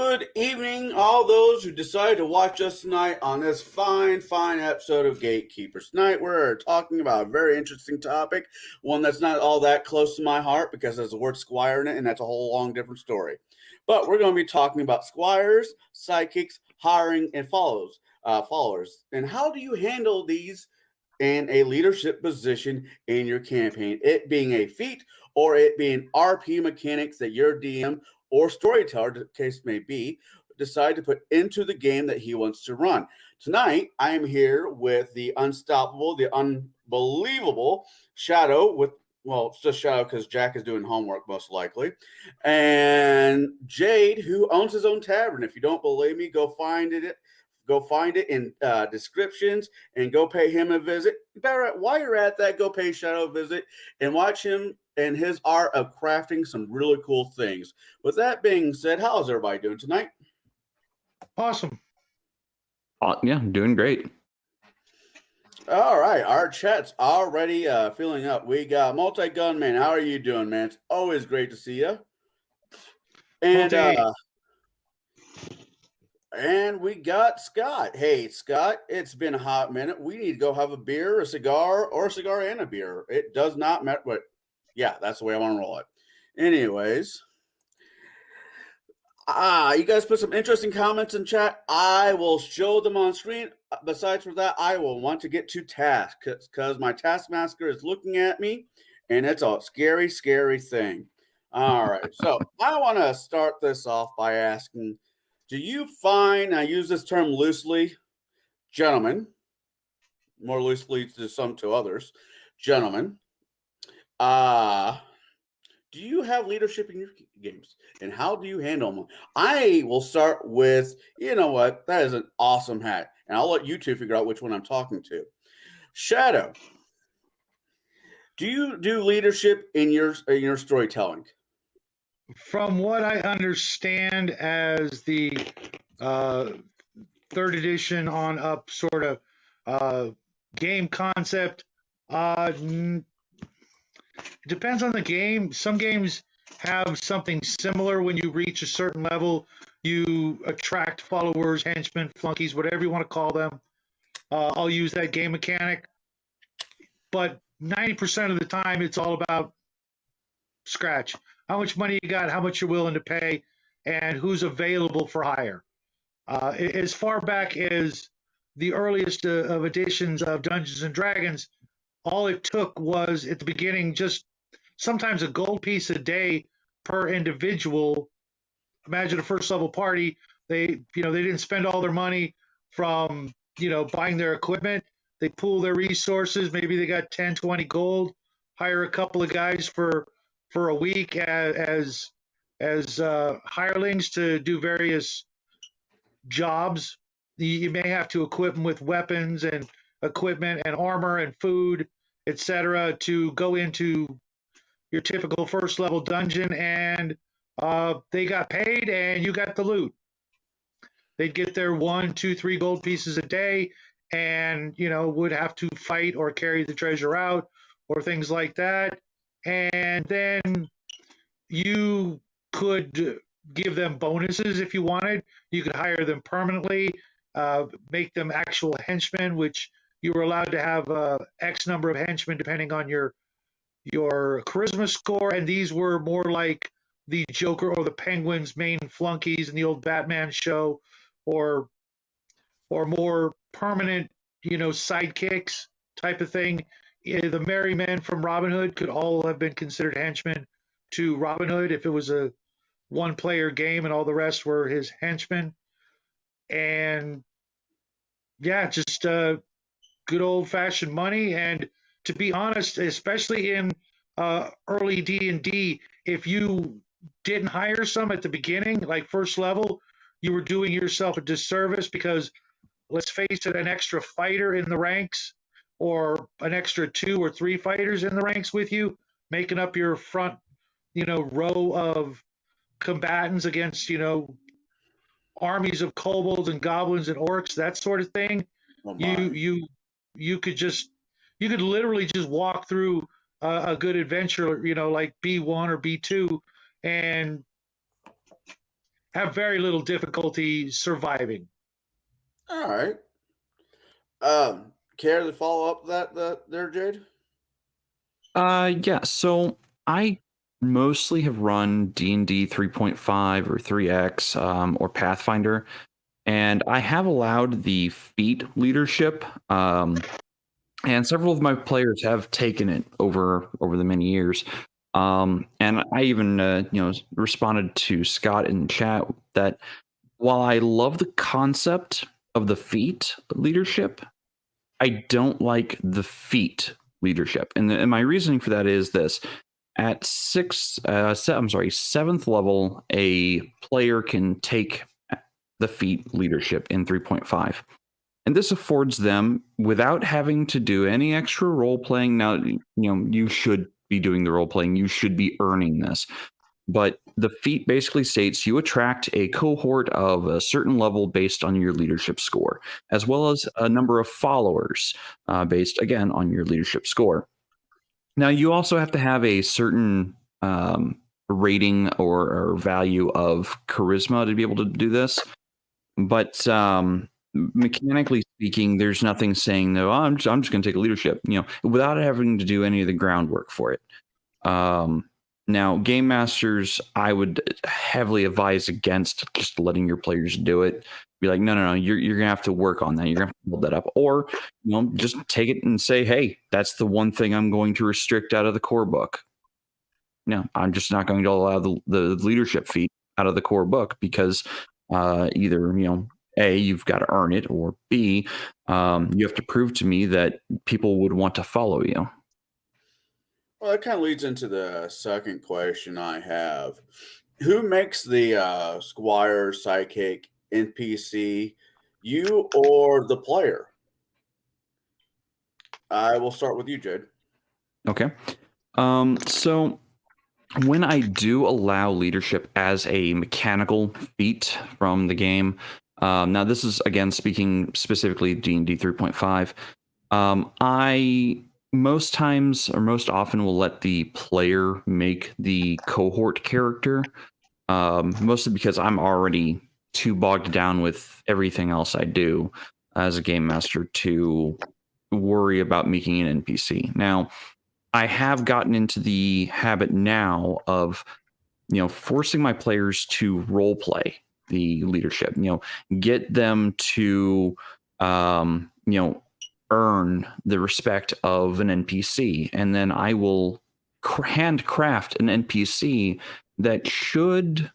Good evening, all those who decided to watch us tonight on this fine episode of Gatekeepers. Tonight, we're talking about a very interesting topic, one that's not all that close to my heart because there's the word Squire in it, and that's a whole long different story. But we're going to be talking about Squires, Sidekicks, hiring, and followers. And how do you handle these in a leadership position in your campaign? It being a feat or it being RP mechanics that your DM or storyteller, the case may be, decide to put into the game that he wants to run. Tonight, I am here with the unstoppable, the unbelievable Shadow it's just Shadow because Jack is doing homework most likely, and Jade, who owns his own tavern. If you don't believe me, go find it in descriptions and go pay him a visit. While you're at that, go pay Shadow a visit and watch him and his art of crafting some really cool things. With that being said, how's everybody doing tonight? Awesome. Yeah, doing great. All right, our chat's already filling up. We got Multi-Gun Man. How are you doing, man? It's always great to see you. And we got Scott. Hey, Scott, it's been a hot minute. We need to go have a beer, a cigar and a beer. It does not matter, but yeah, that's the way I want to roll it. Anyways, you guys put some interesting comments in chat. I will show them on screen. Besides for that, I will want to get to task because my taskmaster is looking at me, and it's a scary, scary thing. All right, so I want to start this off by asking, do you find, I use this term loosely, gentlemen, more loosely to some to others, gentlemen, do you have leadership in your games, and how do you handle them? I will start with, you know what, that is an awesome hat, and I'll let you two figure out which one I'm talking to. Shadow, do you do leadership in your storytelling? From what I understand as the third edition on up sort of game concept, it depends on the game. Some games have something similar. When you reach a certain level, you attract followers, henchmen, flunkies, whatever you want to call them. I'll use that game mechanic. But 90% of the time, it's all about scratch. How much money you got, how much you're willing to pay, and who's available for hire. As far back as the earliest of editions of Dungeons and Dragons, all it took was at the beginning just sometimes a gold piece a day per individual. Imagine a first level party. They didn't spend all their money from buying their equipment. They pool their resources. Maybe they got 10, 20 gold. Hire a couple of guys for a week as hirelings to do various jobs. You may have to equip them with weapons and equipment and armor and food, etc., to go into your typical first level dungeon, and they got paid and you got the loot. They'd get their 1, 2, 3 gold pieces a day, and would have to fight or carry the treasure out or things like that. And then you could give them bonuses if you wanted. You could hire them permanently, make them actual henchmen, which you were allowed to have X number of henchmen depending on your charisma score. And these were more like the Joker or the Penguin's main flunkies in the old Batman show, or more permanent, sidekicks type of thing. The merry men from Robin Hood could all have been considered henchmen to Robin Hood if it was a one-player game and all the rest were his henchmen. And yeah, just good old-fashioned money. And to be honest, especially in early D&D, if you didn't hire some at the beginning, like first level, you were doing yourself a disservice, because let's face it, an extra fighter in the ranks or an extra 2 or 3 fighters in the ranks with you, making up your front, row of combatants against, armies of kobolds and goblins and orcs, that sort of thing. Oh, You could literally just walk through a good adventure, like B1 or B2, and have very little difficulty surviving. All right. Care to follow up that there, Jade? Yeah. So I mostly have run D&D 3.5 or 3X or Pathfinder, and I have allowed the feat leadership. And several of my players have taken it over the many years. And I even responded to Scott in chat that while I love the concept of the feat leadership, I don't like the feat leadership. And my reasoning for that is this: at seventh level, a player can take the feat leadership in 3.5. And this affords them, without having to do any extra role playing. Now, you should be doing the role playing. You should be earning this. But the feat basically states you attract a cohort of a certain level based on your leadership score, as well as a number of followers based, again, on your leadership score. Now, you also have to have a certain rating or value of charisma to be able to do this. But mechanically speaking, there's nothing saying no. I'm just going to take a leadership, without having to do any of the groundwork for it. Now, game masters, I would heavily advise against just letting your players do it. Be like, no, you're gonna have to work on that. You're gonna have to build that up, or just take it and say, hey, that's the one thing I'm going to restrict out of the core book. No, I'm just not going to allow the leadership feat out of the core book because either A, you've got to earn it, or B, you have to prove to me that people would want to follow you. Well, that kind of leads into the second question I have. Who makes the Squire sidekick NPC, you or the player? I will start with you, Jade. Okay. So when I do allow leadership as a mechanical feat from the game, now this is, again, speaking specifically D&D 3.5, I most times or most often will let the player make the cohort character, mostly because I'm already too bogged down with everything else I do as a game master to worry about making an NPC. Now, I have gotten into the habit now of forcing my players to role play the leadership, get them to earn the respect of an NPC, and then I will handcraft an NPC that should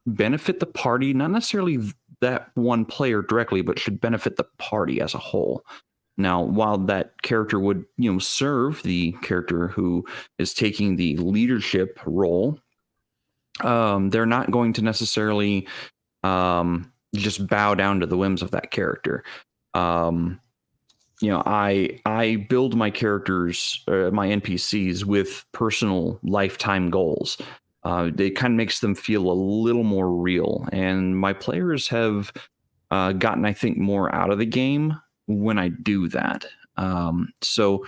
benefit the party, not necessarily that one player directly, but should benefit the party as a whole. Now, while that character would, serve the character who is taking the leadership role, they're not going to necessarily just bow down to the whims of that character. I build my characters, my NPCs, with personal lifetime goals. It kind of makes them feel a little more real, and my players have gotten, I think, more out of the game when I do that. So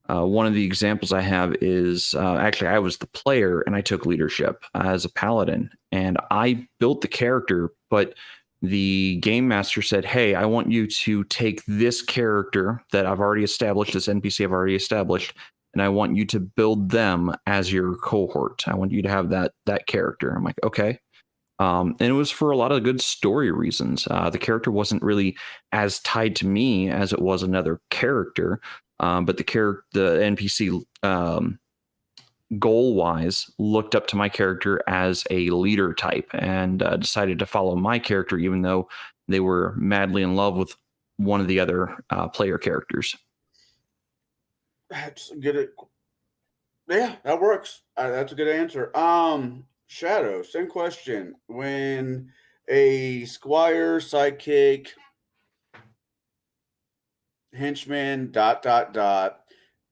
one of the examples I have is actually I was the player and I took leadership as a paladin, and I built the character, but the game master said, hey, I want you to take this character that I've already established, this NPC I've already established, and I want you to build them as your cohort. I want you to have that character. I'm like, okay. And it was for a lot of good story reasons. The character wasn't really as tied to me as it was another character, but the NPC, goal-wise, looked up to my character as a leader type and decided to follow my character, even though they were madly in love with one of the other player characters. That's good. Yeah, that works. That's a good answer. Shadow, same question. When a Squire sidekick henchman ...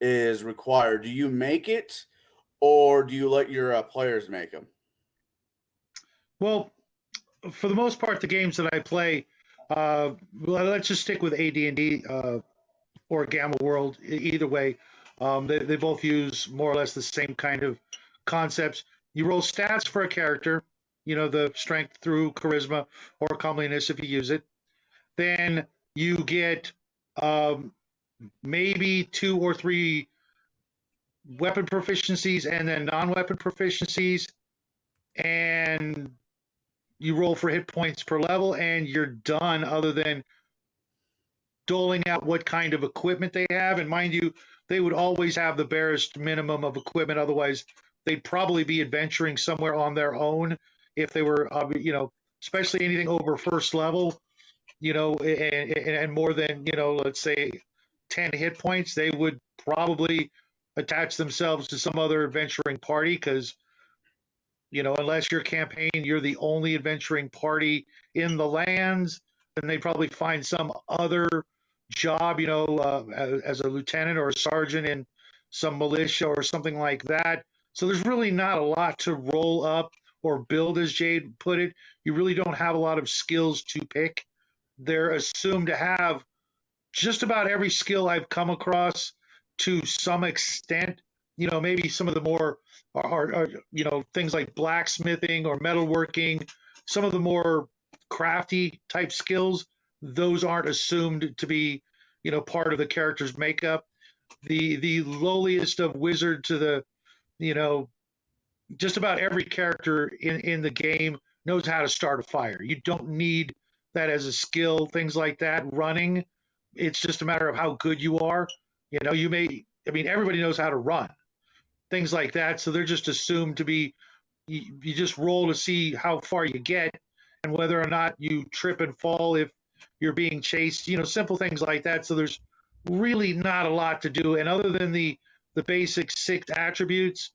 is required, do you make it, or do you let your players make them? Well, for the most part, the games that I play, let's just stick with AD&D or Gamma World. Either way, they both use more or less the same kind of concepts. You roll stats for a character. the strength through charisma or comeliness if you use it. Then you get maybe 2 or 3 weapon proficiencies and then non-weapon proficiencies, and you roll for hit points per level, and you're done, other than doling out what kind of equipment they have. And mind you, they would always have the barest minimum of equipment. Otherwise, they'd probably be adventuring somewhere on their own if they were, especially anything over first level, and more than, let's say 10 hit points, they would probably attach themselves to some other adventuring party because, unless your campaign, you're the only adventuring party in the lands, then they probably find some other job, as a lieutenant or a sergeant in some militia or something like that. So there's really not a lot to roll up or build, as Jade put it. You really don't have a lot of skills to pick. They're assumed to have just about every skill I've come across to some extent. Maybe some of the more are things like blacksmithing or metalworking, some of the more crafty type skills, those aren't assumed to be, part of the character's makeup. The lowliest of wizard to the, just about every character in the game knows how to start a fire. You don't need that as a skill, things like that, running. It's just a matter of how good you are. Everybody knows how to run, things like that. So they're just assumed to be, you just roll to see how far you get and whether or not you trip and fall if you're being chased, simple things like that. So there's really not a lot to do. And other than the basic 6 attributes,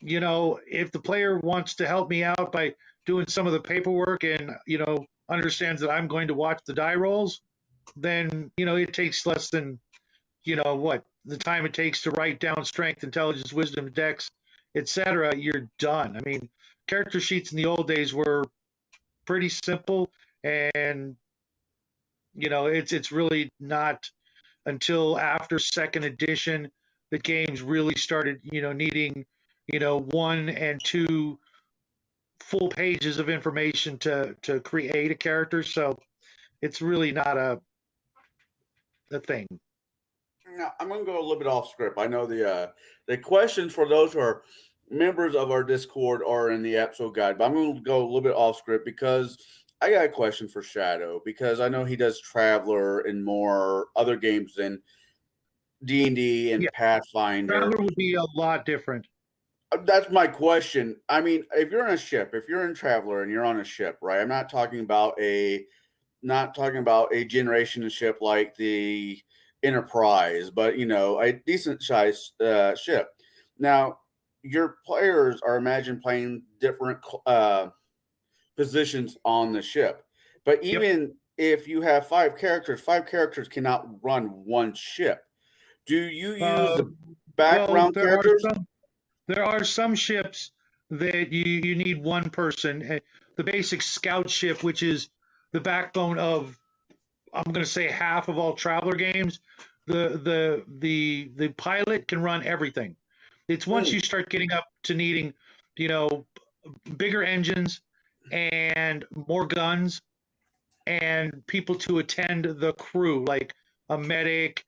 if the player wants to help me out by doing some of the paperwork and, understands that I'm going to watch the die rolls, then, it takes less than, the time it takes to write down strength, intelligence, wisdom, dex, etc. You're done. Character sheets in the old days were pretty simple, and, it's really not until after second edition the games really started, needing, 1 and 2 full pages of information to create a character. So it's really not a thing. Now, I'm going to go a little bit off script. I know the questions for those who are members of our Discord are in the episode guide, but I'm going to go a little bit off script because I got a question for Shadow, because I know he does Traveler and more other games than D&D and Pathfinder. Traveler would be a lot different. That's my question. If you're on a ship, if you're in Traveler and you're on a ship, right? I'm not talking about a generation ship like the Enterprise, but a decent sized ship. Now, your players are imagine playing different positions on the ship, but even if you have 5 characters cannot run one ship. Do you use the background characters? There are some ships that you need one person. The basic scout ship, which is the backbone of, I'm going to say, half of all Traveler games. The pilot can run everything. It's once you start getting up to needing, bigger engines and more guns and people to attend the crew, like a medic,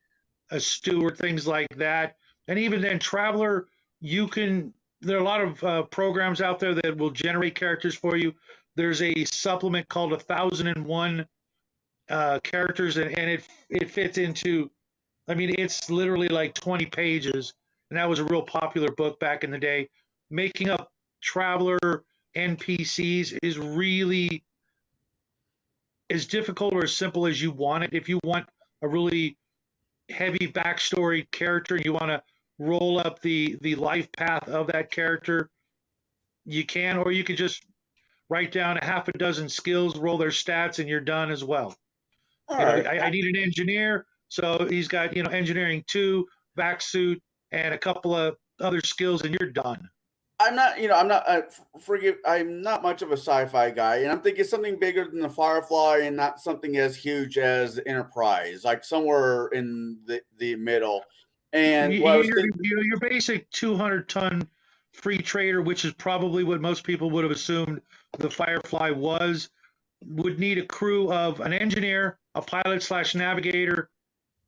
a steward, things like that. And even then, Traveler, there are a lot of programs out there that will generate characters for you. There's a supplement called 1001 characters, and it fits into, it's literally like 20 pages, and that was a real popular book back in the day. Making up Traveler NPCs is really as difficult or as simple as you want it. If you want a really heavy backstory character, you want to roll up the life path of that character, you can, or you could just write down a half a dozen skills, roll their stats, and you're done as well. I need an engineer, so he's got engineering 2, vac suit, and a couple of other skills, and you're done. I'm not much of a sci-fi guy, and I'm thinking something bigger than the Firefly and not something as huge as the Enterprise, like somewhere in the middle. And your basic 200-ton free trader, which is probably what most people would have assumed the Firefly would need a crew of an engineer, a pilot / navigator,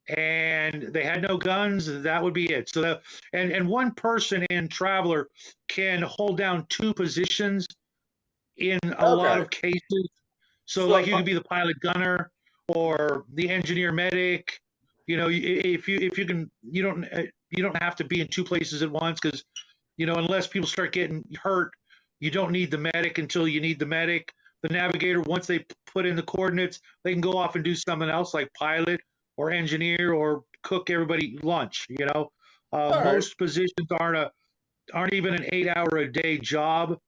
and they had no guns. That would be it. So and one person in Traveler can hold down 2 positions in a lot Okay. of cases. So So like you could be the pilot gunner or the engineer medic. If you can, you don't have to be in 2 places at once, because unless people start getting hurt, you don't need the medic until you need the medic. The navigator, once they put in the coordinates, they can go off and do something else like pilot or engineer or cook everybody lunch. all right. Most positions aren't even an 8-hour a day job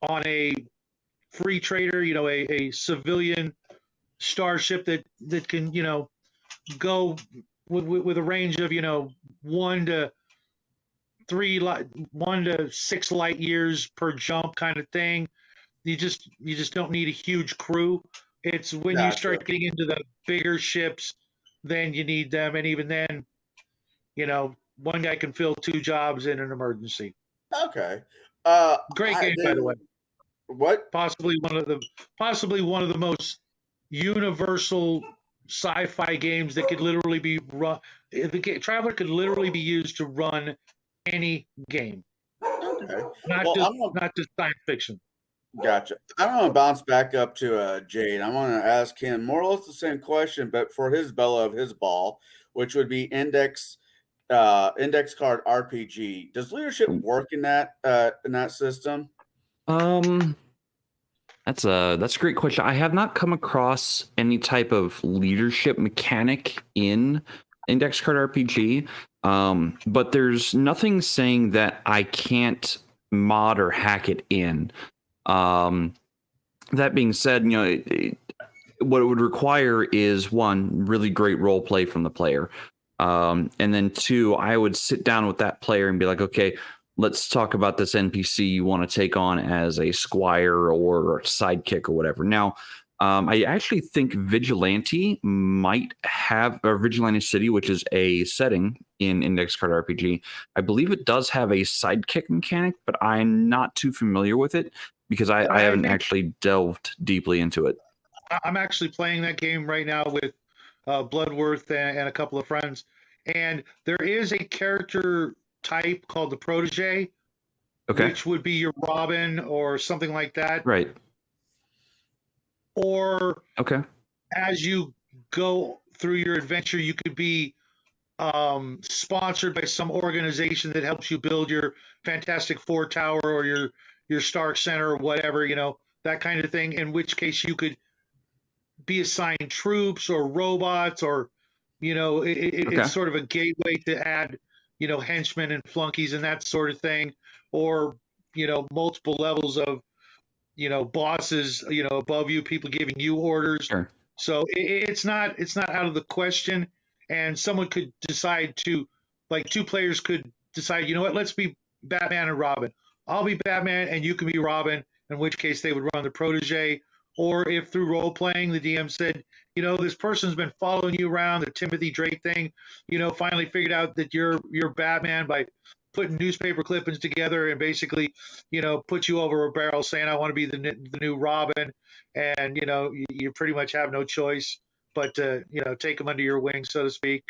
on a free trader. A civilian starship that can go with a range of 1 to 6 light years per jump kind of thing. You just don't need a huge crew. It's when you Gotcha. start getting into the bigger ships, then you need them, and even then, one guy can fill 2 jobs in an emergency. Okay. Great game, by the way. What? Possibly one of the most universal sci-fi games that could literally be run. Traveler could literally be used to run any game, Okay. not Well, just I'm gonna not just science fiction. Gotcha. I'm gonna bounce back up to Jade. I want to ask him more or less the same question, but for his Bella of his ball, which would be index card RPG. Does leadership work in that system? Um, that's a great question. I have not come across any type of leadership mechanic in Index Card RPG. But there's nothing saying that I can't mod or hack it in. That being said, what it would require is, 1, really great role play from the player. And then 2, I would sit down with that player and be like, okay, let's talk about this NPC you want to take on as a squire or a sidekick or whatever. Now, I actually think Vigilante might have, or Vigilante City, which is a setting in Index Card RPG. I believe it does have a sidekick mechanic, but I'm not too familiar with it because I haven't actually delved deeply into it. I'm actually playing that game right now with Bloodworth and a couple of friends, and there is a character type called the protege, Okay. which would be your Robin or something like that. Right. Or Okay. as you go through your adventure, you could be sponsored by some organization that helps you build your Fantastic Four tower or your Stark Center or whatever, that kind of thing. In which case you could be assigned troops or robots, or it's sort of a gateway to add henchmen and flunkies and that sort of thing, or multiple levels of bosses above you, people giving you orders. Sure. So it's not out of the question. And someone could decide to, like, 2 players could decide, what, let's be Batman and Robin. I'll be Batman and you can be Robin, in which case they would run the protege. Or if through role playing, the DM said, this person's been following you around, the Timothy Drake thing, finally figured out that you're Batman by putting newspaper clippings together and basically, put you over a barrel saying, I want to be the new Robin. And, you pretty much have no choice but to, take them under your wing, so to speak.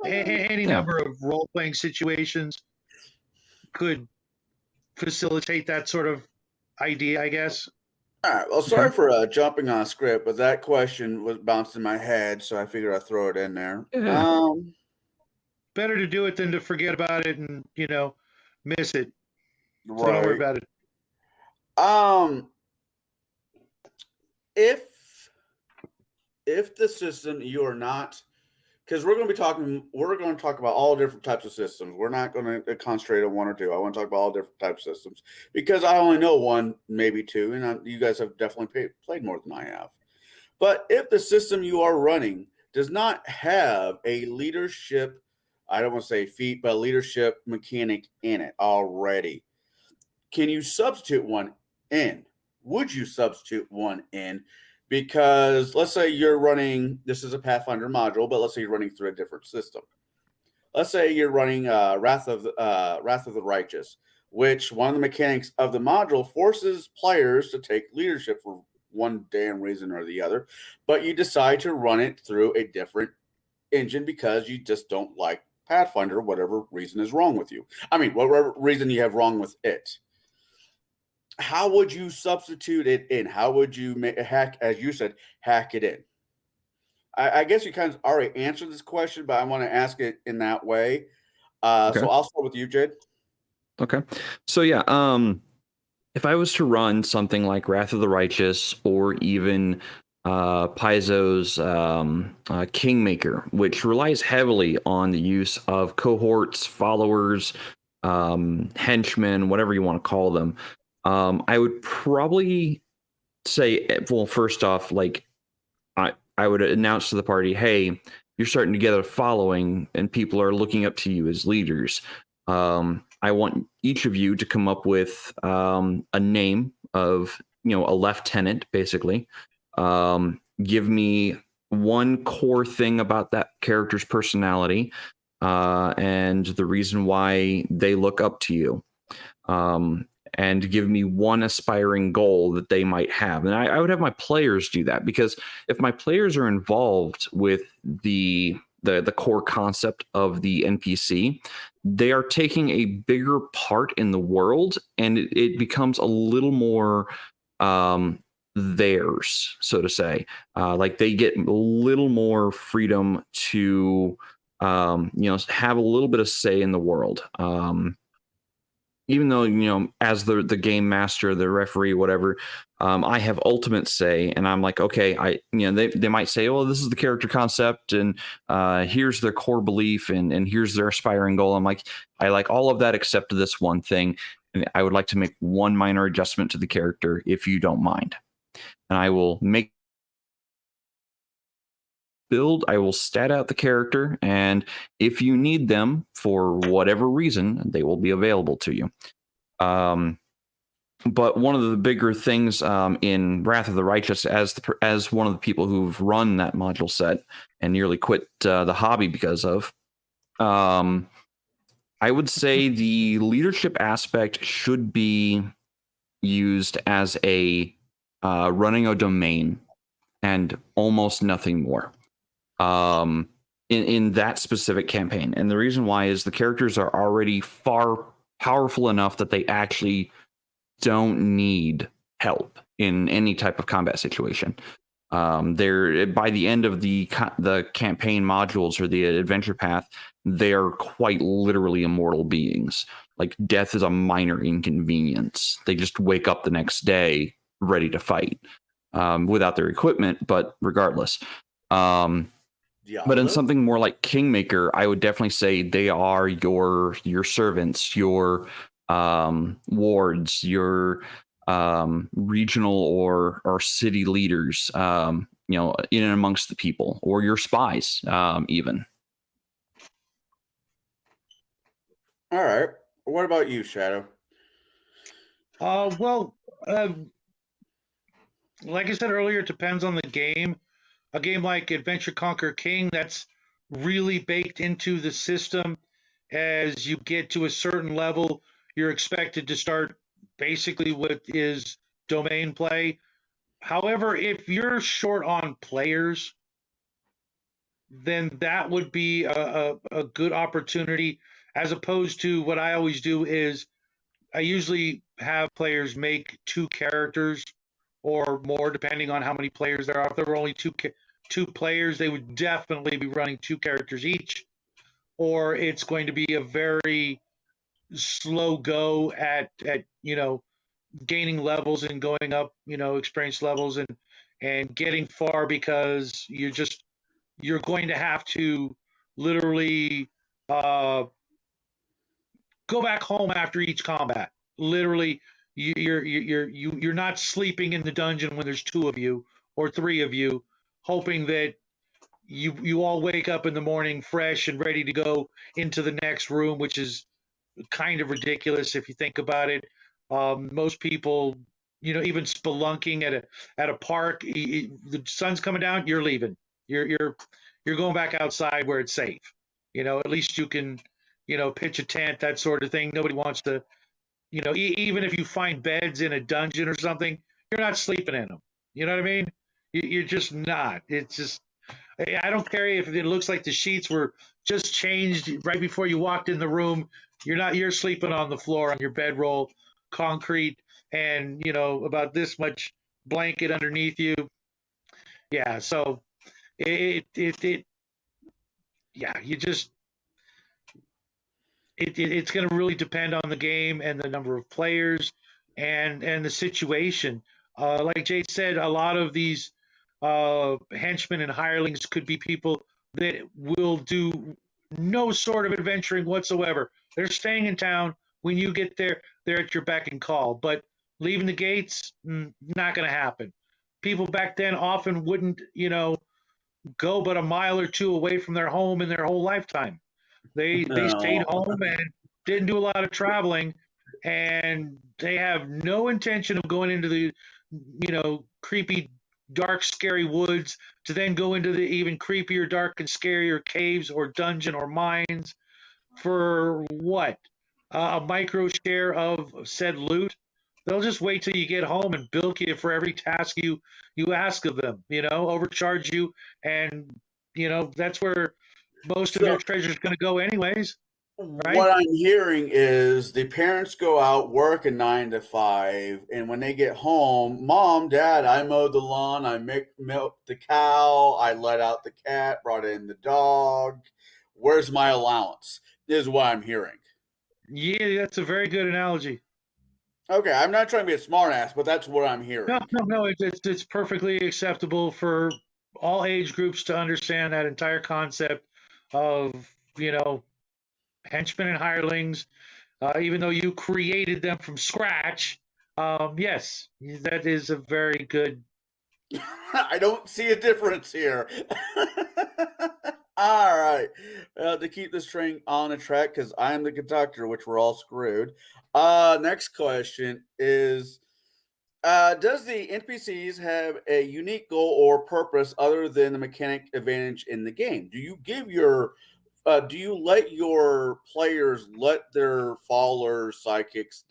Any number of role playing situations could facilitate that sort of idea, I guess. All right. Well, sorry for jumping on a script, but that question was bounced in my head, so I figured I'd throw it in there. Yeah. Better to do it than to forget about it and miss it. Right. So don't worry about it. If the system you are not, because we're going to talk about all different types of systems. We're not going to concentrate on 1 or 2. I want to talk about all different types of systems because I only know 1, maybe 2, and you guys have definitely played more than I have. But if the system you are running does not have a leadership, I don't want to say feat, but a leadership mechanic in it already, can you substitute one in? Would you substitute one in? Because let's say you're running, this is a Pathfinder module, but let's say you're running through a different system. Let's say you're running Wrath of the Righteous. which one of the mechanics of the module forces players to take leadership for one damn reason or the other, but you decide to run it through a different engine because you just don't like Pathfinder, whatever reason is wrong with you. I mean, whatever reason you have wrong with it. How would you substitute it in? How would you hack, as you said, hack it in? I guess you kind of already answered this question, but I want to ask it in that way. Okay. So I'll start with you, Jade. Okay. So yeah, if I was to run something like Wrath of the Righteous or even Paizo's Kingmaker, which relies heavily on the use of cohorts, followers, henchmen, whatever you want to call them, I would probably say, well, first off, like I would announce to the party, hey, you're starting to get a following and people are looking up to you as leaders. I want each of you to come up with a name of, a lieutenant, basically. Give me one core thing about that character's personality and the reason why they look up to you. And give me one aspiring goal that they might have. And I would have my players do that, because if my players are involved with the core concept of the NPC, they are taking a bigger part in the world, and it becomes a little more theirs, so to say. Like they get a little more freedom to have a little bit of say in the world. Even though, as the game master, the referee, whatever, I have ultimate say, and I'm like, okay, they might say, oh, this is the character concept, and here's their core belief, and here's their aspiring goal. I'm like, I like all of that except this one thing, and I would like to make one minor adjustment to the character, if you don't mind. And I will make build, I will stat out the character, and if you need them for whatever reason, they will be available to you. But one of the bigger things in Wrath of the Righteous, as one of the people who've run that module set and nearly quit the hobby because of, I would say the leadership aspect should be used as a running a domain and almost nothing more. In that specific campaign. And the reason why is the characters are already far powerful enough that they actually don't need help in any type of combat situation. They're, by the end of the campaign modules or the adventure path, they are quite literally immortal beings. Like, death is a minor inconvenience. They just wake up the next day ready to fight without their equipment, but regardless. But in something more like Kingmaker, I would definitely say they are your servants, your wards, your regional or city leaders, in and amongst the people, or your spies, even. All right. What about you, Shadow? Well, like I said earlier, it depends on the game. A game like Adventure Conquer King, that's really baked into the system. As you get to a certain level, you're expected to start basically what is domain play. However, if you're short on players, then that would be a good opportunity, as opposed to what I always do is I usually have players make two characters or more, depending on how many players there are. If there were only two players, they would definitely be running two characters each, or it's going to be a very slow go at gaining levels and going up, experience levels and getting far, because you're going to have to literally go back home after each combat. Literally, you're not sleeping in the dungeon when there's two of you or three of you, hoping that you all wake up in the morning fresh and ready to go into the next room, which is kind of ridiculous if you think about it. Most people, even spelunking at a park, the sun's coming down, you're leaving. You're going back outside where it's safe. At least you can, pitch a tent, that sort of thing. Nobody wants to even if you find beds in a dungeon or something, you're not sleeping in them. You know what I mean? You're just not. It's just, I don't care if it looks like the sheets were just changed right before you walked in the room. You're sleeping on the floor on your bedroll, concrete, and about this much blanket underneath you. Yeah. So it yeah, it's going to really depend on the game and the number of players and the situation. Like Jade said, a lot of these henchmen and hirelings could be people that will do no sort of adventuring whatsoever. They're staying in town. When you get there, they're at your beck and call. But leaving the gates, not going to happen. People back then often wouldn't, go but a mile or two away from their home in their whole lifetime. They stayed No. home and didn't do a lot of traveling, and they have no intention of going into the creepy, dark, scary woods to then go into the even creepier, dark, and scarier caves or dungeon or mines for what? A micro share of said loot. They'll just wait till you get home and bilk you for every task you ask of them. Overcharge you, and that's where most of your So treasure is going to go anyways, right? what I'm hearing is the parents go out, work a 9 to 5, and when they get home, Mom, Dad, I mowed the lawn, I milked the cow, I let out the cat, brought in the dog. Where's my allowance? Is what I'm hearing. Yeah, that's a very good analogy. Okay, I'm not trying to be a smartass, but that's what I'm No, hearing. no, no. It's perfectly acceptable for all age groups to understand that entire concept of henchmen and hirelings. Even though you created them from scratch, yes, that is a very good. I don't see a difference here. All right. To keep this train on a track, because I am the conductor, which we're all screwed. Next question is does the NPCs have a unique goal or purpose other than the mechanic advantage in the game? Do you let your players let their followers, psychics,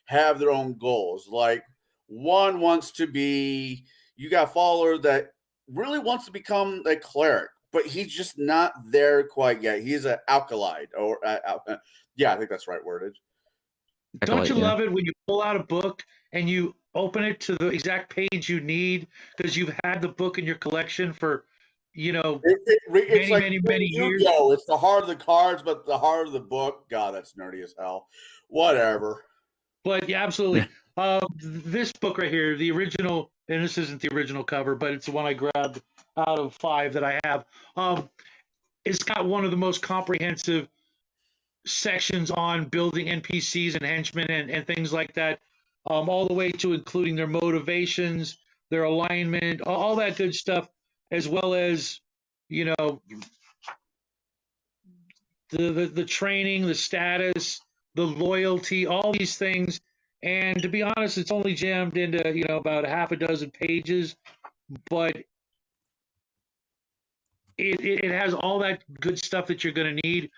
have their own goals? Like one wants to be, you got a follower that really wants to become a cleric, but he's just not there quite yet. He's an alkalide, or yeah, I think that's the right wordage. Don't Acolyte, you yeah. love it when you pull out a book and you open it to the exact page you need because you've had the book in your collection for It's many, like many, many years? Yu-Gi-Oh! It's the heart of the cards, but the heart of the book. God, that's nerdy as hell. Whatever. But yeah, absolutely. This book right here, the original, and this isn't the original cover, but it's the one I grabbed out of 5 that I have. It's got one of the most comprehensive sections on building NPCs and henchmen and things like that, all the way to including their motivations, their alignment, all that good stuff, as well as you know the training, the status, the loyalty, all these things. And to be honest, it's only jammed into about a half a dozen pages, but it has all that good stuff that you're going to need,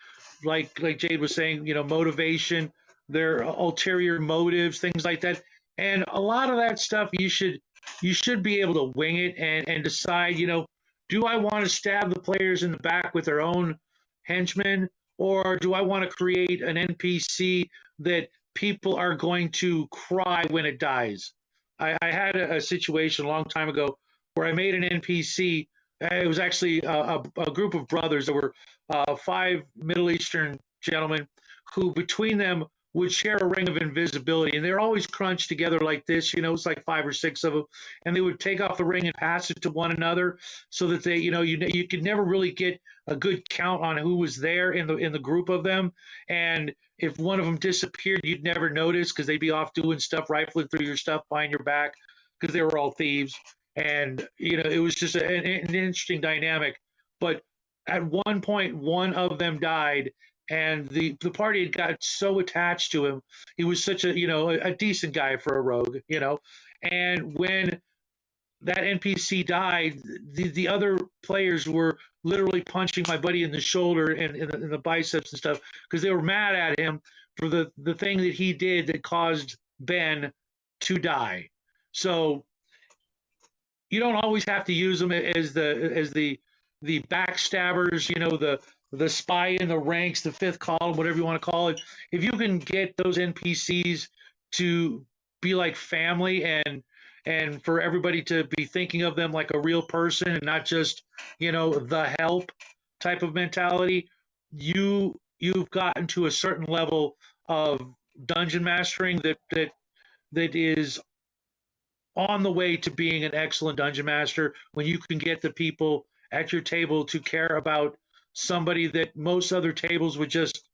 like Jade was saying, motivation, their ulterior motives, things like that, and a lot of that stuff you should be able to wing it and decide, do I want to stab the players in the back with their own henchmen, or do I want to create an NPC that people are going to cry when it dies? I had a situation a long time ago where I made an NPC. It was actually a group of brothers. There were 5 Middle Eastern gentlemen who, between them, would share a ring of invisibility, and they're always crunched together like this. It's like 5 or 6 of them, and they would take off the ring and pass it to one another, so that they, you could never really get a good count on who was there in the group of them. And if one of them disappeared, you'd never notice because they'd be off doing stuff, rifling through your stuff behind your back, because they were all thieves. And it was just an interesting dynamic. But at one point, one of them died, and the party had got so attached to him. He was such a decent guy for a rogue. And when that NPC died, the other players were literally punching my buddy in the shoulder and in the biceps and stuff because they were mad at him for the thing that he did that caused Ben to die. So you don't always have to use them as the backstabbers, the spy in the ranks, the fifth column, whatever you want to call it. If you can get those NPCs to be like family and for everybody to be thinking of them like a real person and not just, the help type of mentality, you've gotten to a certain level of dungeon mastering that is on the way to being an excellent dungeon master when you can get the people at your table to care about somebody that most other tables would just,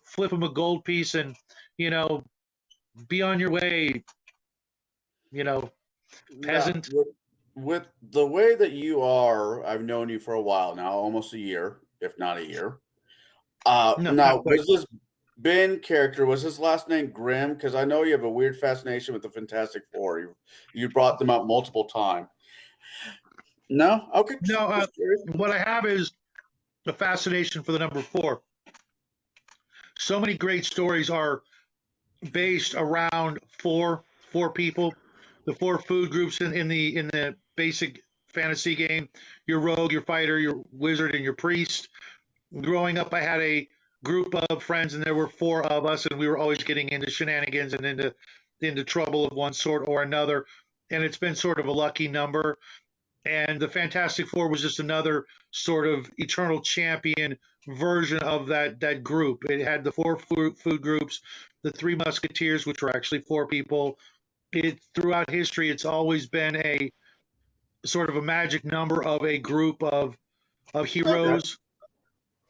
flip them a gold piece and, be on your way, Now, peasant. with the way that you are, I've known you for a while now, almost a year, if not a year. No, not Now, quite. was this Ben character, was his last name Grimm? Because I know you have a weird fascination with the Fantastic Four. You brought them up multiple times. No? Okay. No, Just curious. what I have is a fascination for the number four. So many great stories are based around four people, the four food groups in the basic fantasy game: your rogue, your fighter, your wizard, and your priest. Growing up, I had a group of friends, and there were four of us, and we were always getting into shenanigans and into trouble of one sort or another. And it's been sort of a lucky number. And the Fantastic Four was just another sort of eternal champion version of that group. It had the four food groups, the Three Musketeers, which were actually four people. It throughout history, it's always been a sort of a magic number of a group of Okay. heroes.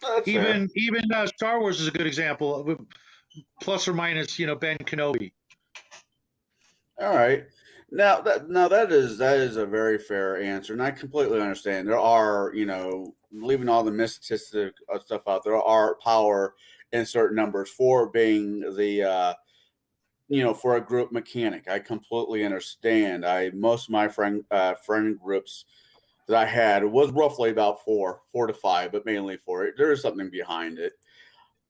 That's fair. Even Star Wars is a good example, plus or minus, Ben Kenobi. All right. Now that is a very fair answer, and I completely understand. There are, leaving all the mystic stuff out, there are power in certain numbers for being for a group mechanic. I completely understand. Most of my friend groups that I had was roughly about four to five, but mainly four. There is something behind it.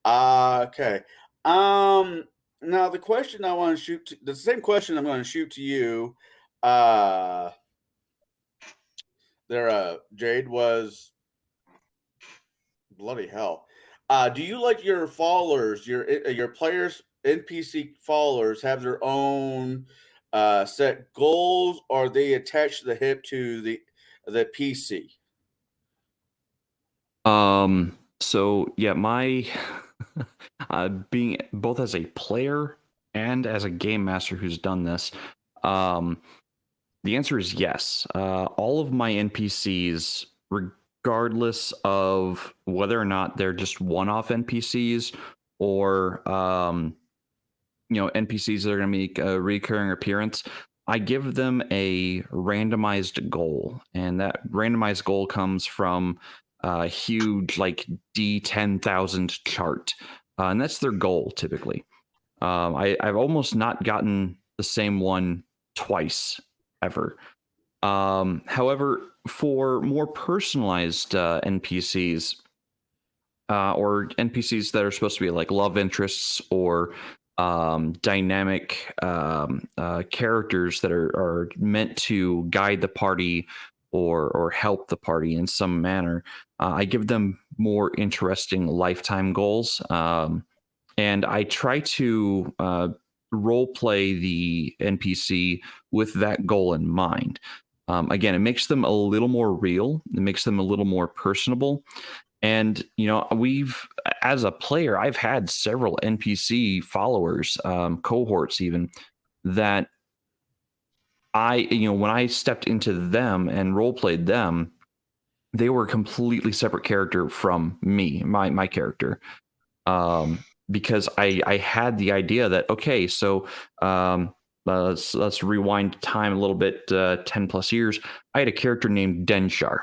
Okay. Um. Now the question I want to the same question I'm going to shoot to you. Uh, Jade was bloody hell. Do you like your followers, your players, NPC followers have their own set goals, or are they attached to the hip to the PC? So yeah, my being both as a player and as a game master who's done this, um, the answer is yes. All of my NPCs, regardless of whether or not they're just one-off NPCs or NPCs that are going to make a recurring appearance, I give them a randomized goal, and that randomized goal comes from a huge like D10,000 chart, and that's their goal typically. I've almost not gotten the same one twice ever. However, for more personalized NPCs or NPCs that are supposed to be like love interests or dynamic characters that are meant to guide the party or help the party in some manner, I give them more interesting lifetime goals. And I try to role play the NPC with that goal in mind. Again, it makes them a little more real. It makes them a little more personable. And as a player, I've had several NPC followers, cohorts even, that when I stepped into them and role played them, they were a completely separate character from me, my character. Because I had the idea that, okay, so let's rewind time a little bit, 10 plus years. I had a character named Denshar,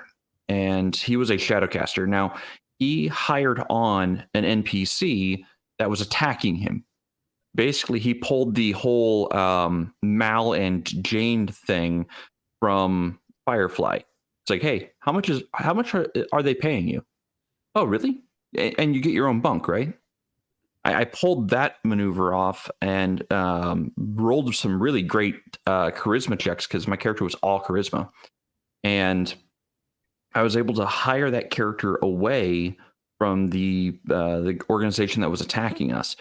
and he was a Shadowcaster. Now, he hired on an NPC that was attacking him. Basically, he pulled the whole Mal and Jane thing from Firefly. It's like, hey, how much are they paying you? Oh, really? And you get your own bunk, right? I pulled that maneuver off and rolled some really great charisma checks because my character was all charisma. And I was able to hire that character away from the organization that was attacking us.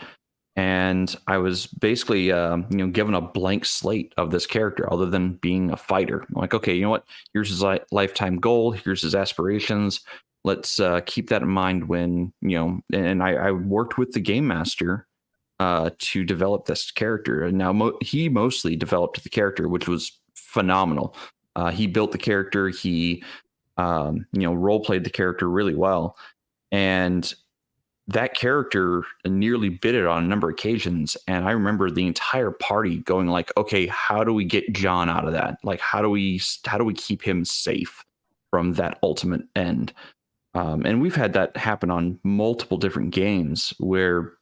And I was basically, given a blank slate of this character other than being a fighter. I'm like, okay, you know what? Here's his lifetime goal. Here's his aspirations. Let's keep that in mind when, and I worked with the game master to develop this character. And now he mostly developed the character, which was phenomenal. He built the character. He, role played the character really well. And that character nearly bit it on a number of occasions. And I remember the entire party going like, okay, how do we get John out of that? Like, how do we keep him safe from that ultimate end? And we've had that happen on multiple different games where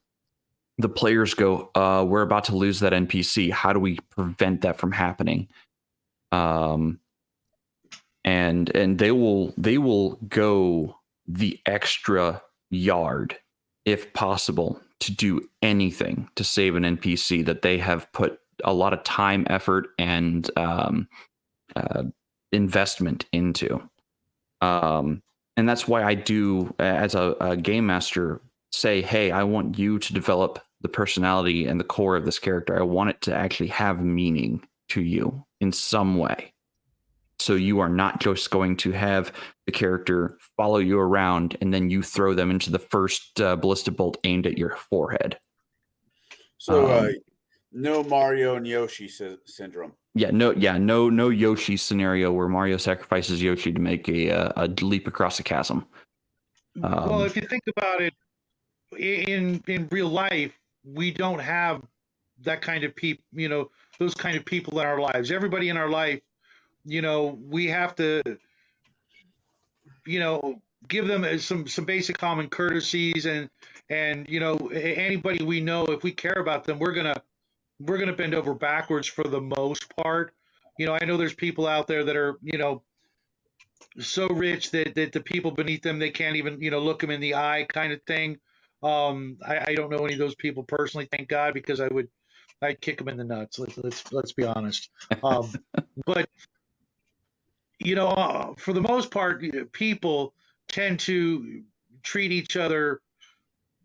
the players go, we're about to lose that NPC. How do we prevent that from happening? And they will go the extra yard if possible to do anything to save an NPC that they have put a lot of time, effort, and investment into. And that's why I do, as a game master, say, hey, I want you to develop the personality and the core of this character. I want it to actually have meaning to you in some way. So you are not just going to have the character follow you around and then you throw them into the first ballista bolt aimed at your forehead. So no Mario and Yoshi syndrome. No Yoshi scenario where Mario sacrifices Yoshi to make a leap across a chasm. Well, if you think about it, in real life, we don't have that kind of people, those kind of people in our lives. Everybody in our life, we have to, give them some basic common courtesies and anybody we know, if we care about them, we're gonna bend over backwards for the most part. I know there's people out there that are, so rich that the people beneath them, they can't even, look them in the eye kind of thing. I don't know any of those people personally, thank God, because I'd kick them in the nuts. Let's be honest. But for the most part, people tend to treat each other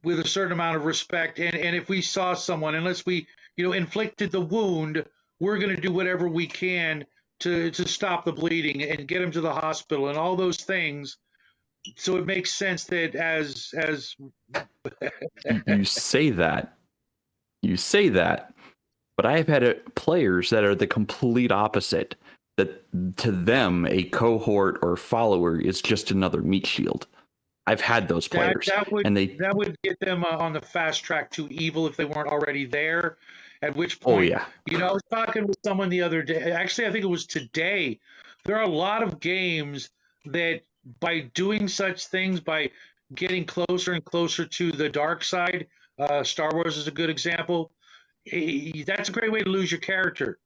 with a certain amount of respect. And if we saw someone, unless we, inflicted the wound, we're going to do whatever we can to stop the bleeding and get them to the hospital and all those things. So it makes sense that as you say that, but I have had players that are the complete opposite. That to them, a cohort or follower is just another meat shield. I've had those players, that would get them on the fast track to evil if they weren't already there. At which point, I was talking with someone the other day. Actually, I think it was today. There are a lot of games that, by doing such things, by getting closer and closer to the dark side, Star Wars is a good example. That's a great way to lose your character.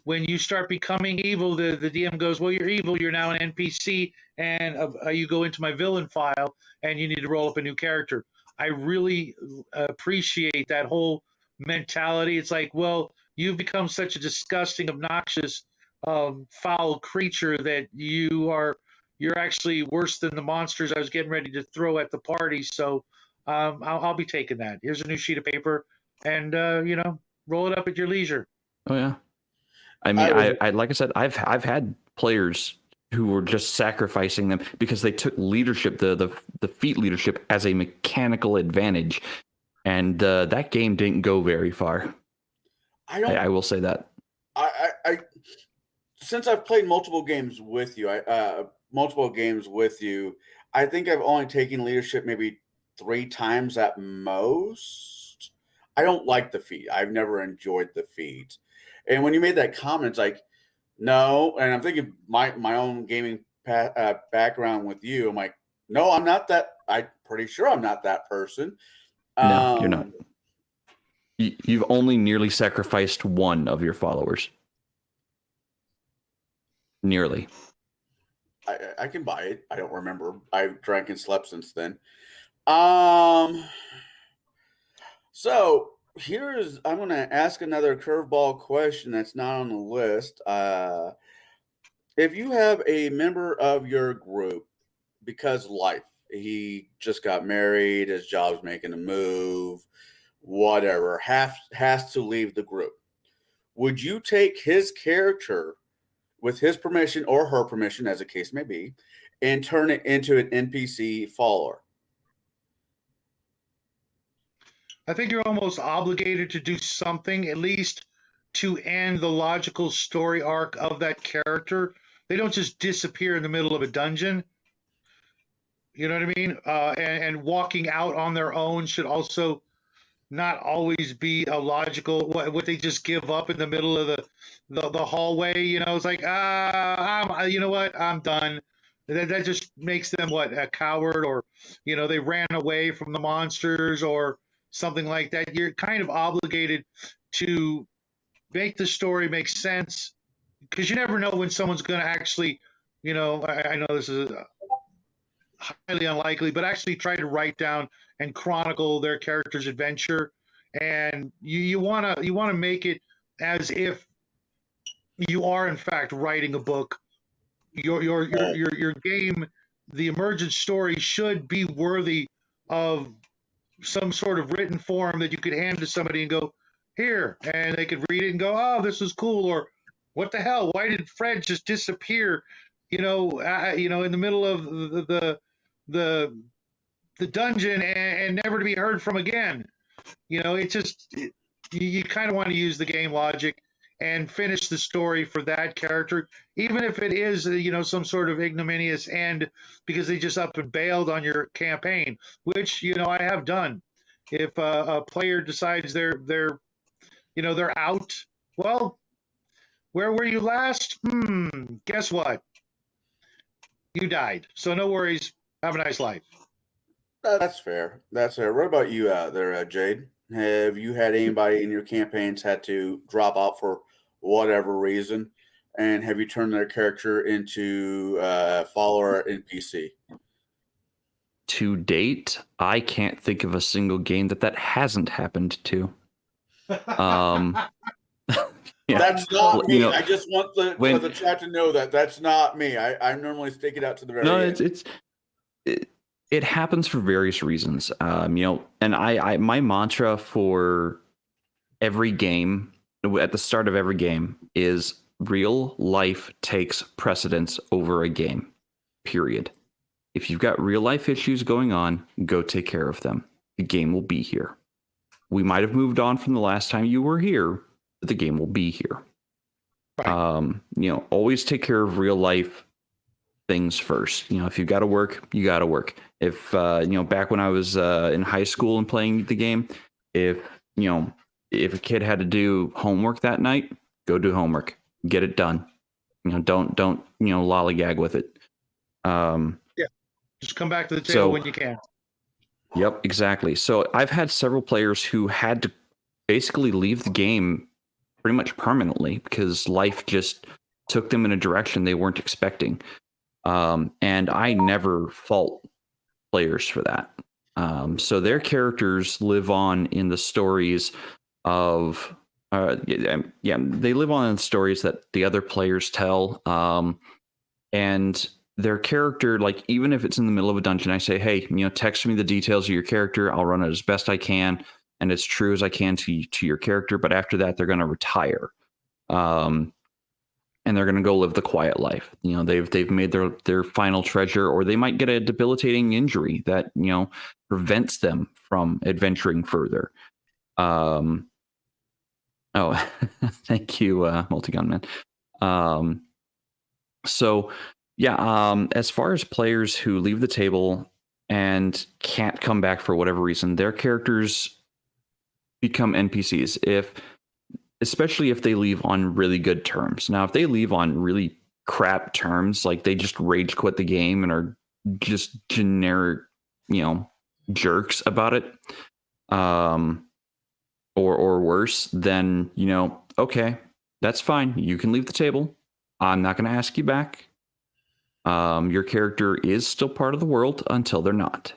When you start becoming evil, the DM goes, well, you're evil, you're now an NPC, and you go into my villain file, and you need to roll up a new character. I really appreciate that whole mentality. It's like, well, you've become such a disgusting, obnoxious, foul creature that you're actually worse than the monsters I was getting ready to throw at the party. So I'll be taking that. Here's a new sheet of paper, and roll it up at your leisure. Oh yeah. I mean, I like I said, I've had players who were just sacrificing them because they took leadership, the feat leadership, as a mechanical advantage, and that game didn't go very far. I will say that. I since I've played multiple games with you, I think I've only taken leadership maybe 3 times at most. I don't like the feat. I've never enjoyed the feat. And when you made that comment, it's like, no. And I'm thinking my own gaming background with you. I'm like, no, I'm not that. I'm pretty sure I'm not that person. No, you're not. You've only nearly sacrificed one of your followers. Nearly. I can buy it. I don't remember. I've drank and slept since then. So I'm going to ask another curveball question that's not on the list. If you have a member of your group, because life, he just got married, his job's making a move, whatever, has to leave the group. Would you take his character with his permission or her permission, as the case may be, and turn it into an NPC follower? I think you're almost obligated to do something, at least to end the logical story arc of that character. They don't just disappear in the middle of a dungeon. You know what I mean? And walking out on their own should also not always be a logical. What they just give up in the middle of the hallway. It's like you know what? I'm done. That just makes them what, a coward, or they ran away from the monsters or something like that. You're kind of obligated to make the story make sense, because you never know when someone's going to actually, I know this is highly unlikely, but actually try to write down and chronicle their character's adventure. And you wanna make it as if you are in fact writing a book. Your game, the emergent story, should be worthy of some sort of written form that you could hand to somebody and go, here, and they could read it and go, oh, this is cool, or what the hell? Why did Fred just disappear? In the middle of the the dungeon, and never to be heard from again. You kind of want to use the game logic and finish the story for that character, even if it is some sort of ignominious end because they just up and bailed on your campaign, which I have done. If a player decides they're out, well, where were you last? Guess what? You died. So no worries. Have a nice life. That's fair. That's fair. What about you out there, Jade? Have you had anybody in your campaigns had to drop out for whatever reason? And have you turned their character into a follower NPC? To date, I can't think of a single game that hasn't happened to. Um, yeah. That's not me. You know, I just want for the chat to know that that's not me. I normally stick it out to the very end. It happens for various reasons. And I my mantra for every game at the start of every game is real life takes precedence over a game. Period. If you've got real life issues going on, go take care of them. The game will be here. We might have moved on from the last time you were here, but the game will be here. Right. Always take care of real life things first. If you got to work, you got to work. If back when I was in high school and playing the game, if a kid had to do homework that night, go do homework, get it done. Don't lollygag with it. Yeah, just come back to the table when you can. Yep, exactly. So I've had several players who had to basically leave the game pretty much permanently because life just took them in a direction they weren't expecting. And I never fault players for that. So their characters live on in the stories of, they live on in the stories that the other players tell. And their character, like, even if it's in the middle of a dungeon, I say, hey, text me the details of your character. I'll run it as best I can and as true as I can to your character. But after that, they're going to retire. And they're going to go live the quiet life. They've made their final treasure, or they might get a debilitating injury that, prevents them from adventuring further. Oh, thank you, Multigun Man. So yeah, as far as players who leave the table and can't come back for whatever reason, their characters become NPCs, especially if they leave on really good terms. Now, if they leave on really crap terms, like they just rage quit the game and are just generic, jerks about it, or worse, then, okay, that's fine. You can leave the table. I'm not going to ask you back. Your character is still part of the world until they're not.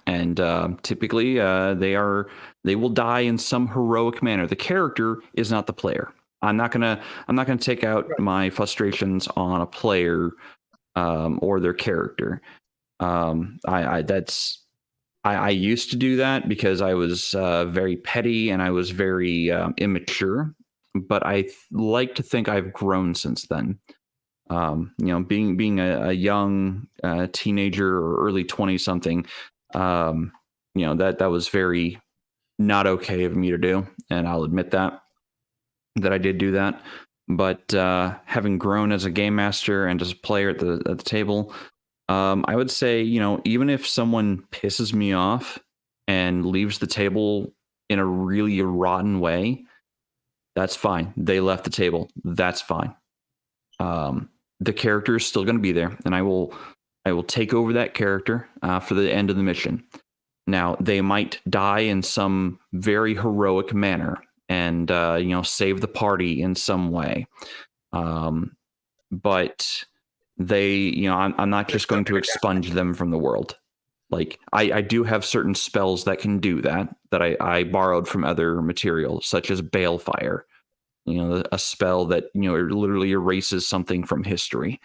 And typically, they will die in some heroic manner. The character is not the player. I'm not gonna take out my frustrations on a player or their character. I used to do that because I was very petty and I was very immature. But I like to think I've grown since then. Being a young teenager or early 20 something, that was very not okay of me to do, and I'll admit that I did do that. But having grown as a game master and as a player at the table, I would say, even if someone pisses me off and leaves the table in a really rotten way, that's fine. They left the table. That's fine. The character is still going to be there, and I will take over that character for the end of the mission. Now, they might die in some very heroic manner and save the party in some way, but they, I'm not just going to expunge them from the world. Like I do have certain spells that can do that I borrowed from other materials, such as Balefire. A spell that literally erases something from history.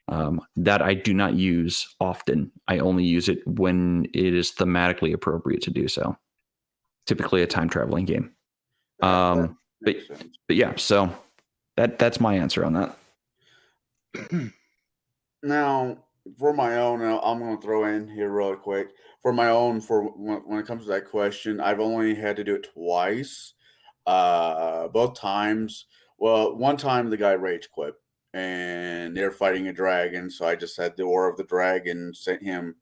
That I do not use often. I only use it when it is thematically appropriate to do so. Typically, a time traveling game. But yeah, so that's my answer on that. Now, for my own, I'm going to throw in here real quick. For my own, for when it comes to that question, I've only had to do it twice. Both times. Well, one time the guy rage quit, and they're fighting a dragon, so I just had the aura of the dragon sent him.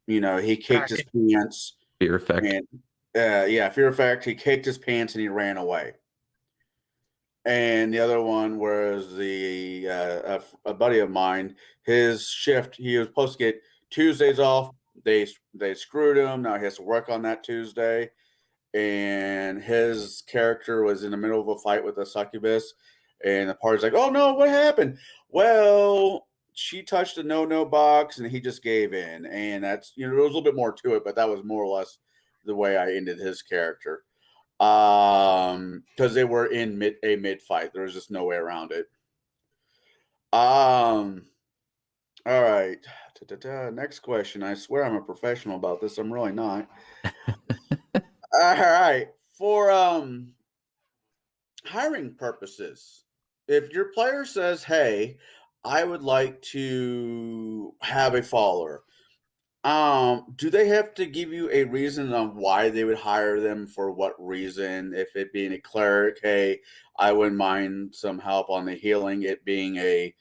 He kicked his pants. Fear effect. And, fear effect. He kicked his pants and he ran away. And the other one was a buddy of mine. His shift, he was supposed to get Tuesdays off. They screwed him. Now he has to work on that Tuesday. And his character was in the middle of a fight with a succubus. And the party's like, oh, no, what happened? Well, she touched a no box and he just gave in. And that's, there was a little bit more to it, but that was more or less the way I ended his character. Because they were in mid fight. There was just no way around it. All right. Next question. I swear I'm a professional about this. I'm really not. All right. For hiring purposes, if your player says, hey, I would like to have a follower, do they have to give you a reason on why they would hire them, for what reason? If it being a cleric, hey, I wouldn't mind some help on the healing. It being a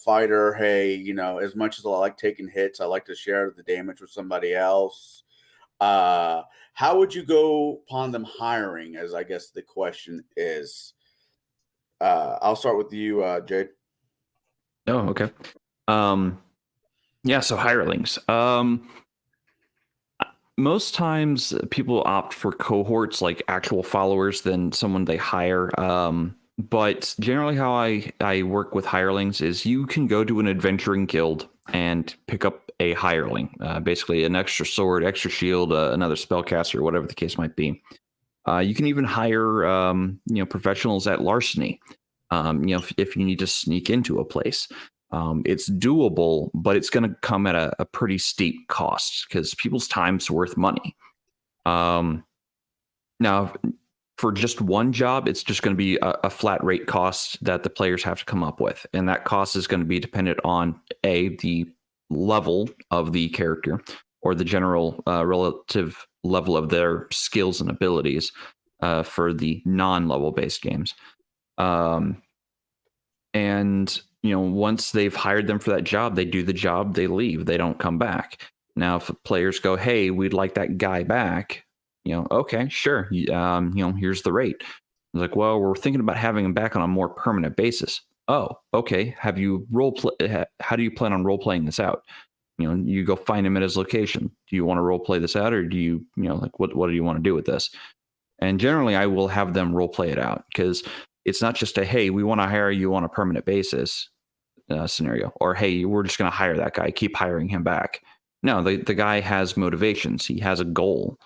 fighter, hey, as much as I like taking hits, I like to share the damage with somebody else. How would you go upon them hiring, as I guess the question is? I'll start with you, Jade. Oh, okay. Yeah, so hirelings. Most times people opt for cohorts, like actual followers, than someone they hire. But generally how I work with hirelings is you can go to an adventuring guild and pick up a hireling, basically an extra sword, extra shield, another spellcaster, whatever the case might be. You can even hire professionals at larceny, if you need to sneak into a place. It's doable, but it's going to come at a pretty steep cost because people's time's worth money. Now, for just one job, it's just going to be a flat rate cost that the players have to come up with. And that cost is going to be dependent on the level of the character or the general relative level of their skills and abilities for the non-level based games. And once they've hired them for that job, they do the job, they leave, they don't come back. Now, if players go, hey, we'd like that guy back, okay, sure. Here's the rate. It's like, well, we're thinking about having him back on a more permanent basis. Oh, okay. Have you how do you plan on role playing this out? You go find him at his location. Do you want to role play this out, or do you, what do you want to do with this? And generally I will have them role play it out, because it's not just a, hey, we want to hire you on a permanent basis scenario, or hey, we're just going to hire that guy, keep hiring him back. No, the guy has motivations. He has a goal.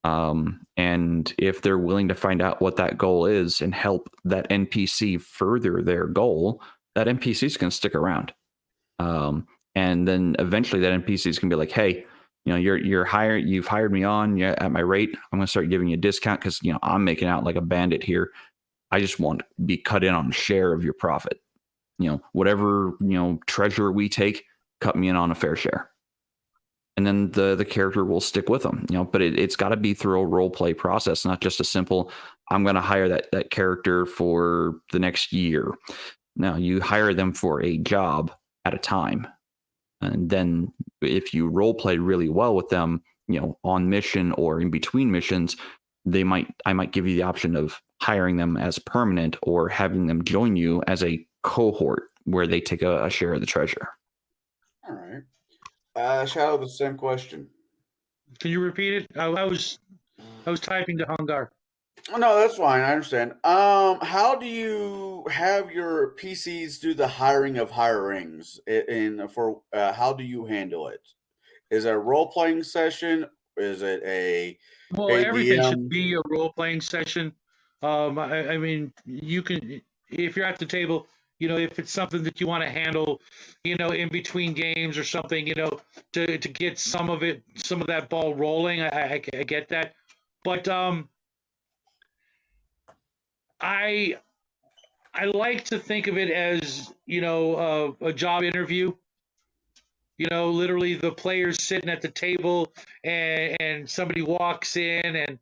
And if they're willing to find out what that goal is and help that NPC further their goal, that NPC is going to stick around. And then eventually that NPC is going to be like, hey, you've hired me on at my rate. I'm going to start giving you a discount because, I'm making out like a bandit here. I just want to be cut in on a share of your profit. Whatever, treasure we take, cut me in on a fair share. And then the character will stick with them, but it's got to be through a role play process, not just a simple, I'm going to hire that character for the next year. No, you hire them for a job at a time. And then if you role play really well with them, on mission or in between missions, I might give you the option of hiring them as permanent or having them join you as a cohort where they take a share of the treasure. All right. Shadow, the same question. Can you repeat it? I was typing to Hungar. Oh, no, that's fine. I understand. How do you have your PCs do the hiring of hirelings? How do you handle it? Is it a role playing session? Is it Well, everything should be a role playing session. I mean, you can, if you're at the table, if it's something that you want to handle, in between games or something, to get some of that ball rolling. I get that, but I like to think of it as a job interview. Literally the players sitting at the table and somebody walks in and